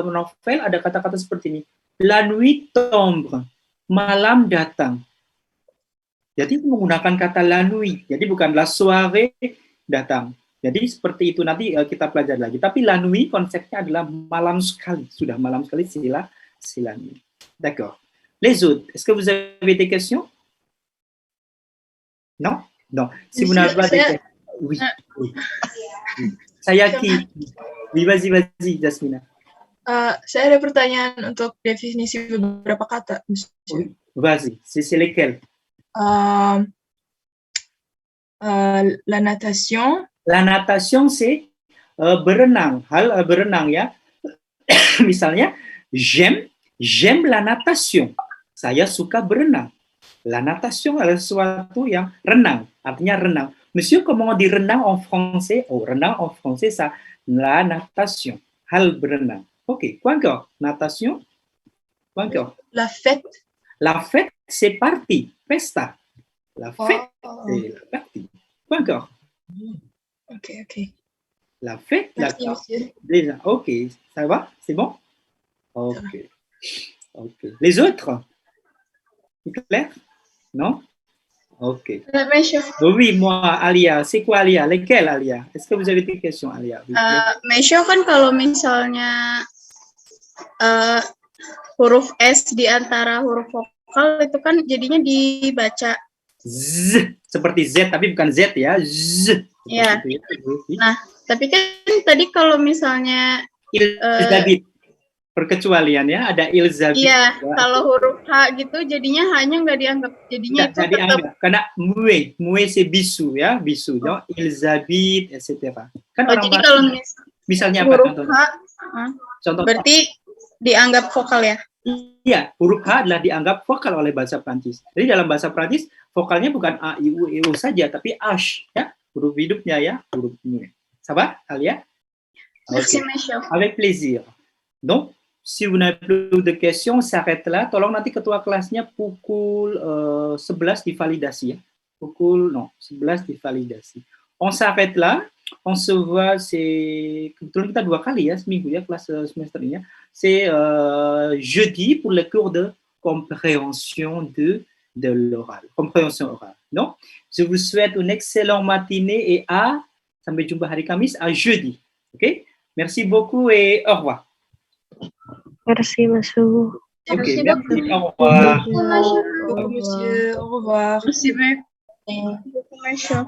novel ada kata-kata seperti ini. La nuit tombe, malam datang. Jadi menggunakan kata la nuit. Jadi bukan la soirée datang. Jadi seperti itu nanti kita pelajari lagi. Tapi la nuit konsepnya adalah malam sekali. Sudah malam sekali c'est la nuit. D'accord. Les autres, est-ce que vous avez des questions? Non? Non. Si vous n'avez pas de questions. Oui. Saya Ki. Oui, vas-y, Jasmina.
Saya ada pertanyaan untuk definisi beberapa kata.
Oui. Vas-y, c'est lesquels?
La natation.
La natation, c'est berenang. Hal berenang ya. Misalnya, j'aime la natation. Saya suka berenang. La natation adalah sesuatu yang renang. Artinya renang. Monsieur, comment on dit renang en français? Oh, renang en français, ça, la natation. Hal berenang. Ok, quoi encore? Natation? Quoi encore?
La fête.
La fête, c'est party, festa. La fête, c'est la partie. Quoi encore?
Ok.
La fête,
Merci,
d'accord.
monsieur.
Déjà, ok, ça va? C'est bon? Ok. Les autres? C'est clair? Non? Ok.
Monsieur,
Oui, moi, Alia. C'est quoi Alia? Lesquels, Alia? Est-ce que vous avez des questions, Alia? Oui.
Monsieur kan kalau misalnya huruf S di antara huruf vokal itu kan jadinya dibaca
Z, seperti Z, tapi bukan Z ya. Z.
ya.
Oui.
Nah, tapi kan tadi kalau misalnya
Ilzabit. Perkecualian ya, ada Ilzabit.
iya, kalau huruf H gitu jadinya hanya nggak dianggap. Jadinya
Nggak
itu tetap
dianggap. Karena mue c'est bisu ya, bisu. Donc, Ilzabit, etc. Kan orang
jadi kalau
misalnya apa
huruf
contohnya?
H
Contoh
berarti dianggap vokal ya?
Iya, huruf H adalah dianggap vokal oleh bahasa Prancis. Jadi dalam bahasa Prancis, vokalnya bukan A, I, U, E, U saja, tapi H, ya, huruf hidupnya ya, huruf mue. Ça va, Alia?
Merci,
Ok.
monsieur.
Avec plaisir. Donc, si vous n'avez plus de questions, on s'arrête là. Tolong nanti ketua kelasnya pukul 11 divalidasi ya. 11 divalidasi. On s'arrête là. On se voit, kebetulan kita 2 kali ya seminggu ya kelas semester ini ya. C'est jeudi pour le cours de compréhension de l'oral. Compréhension orale. Non? Je vous souhaite une excellente matinée et sampai jumpa hari Kamis, à jeudi. Ok? Merci beaucoup et au revoir.
Merci, monsieur.
Ok, merci, au revoir.
Monsieur, au revoir.
Merci beaucoup, monsieur.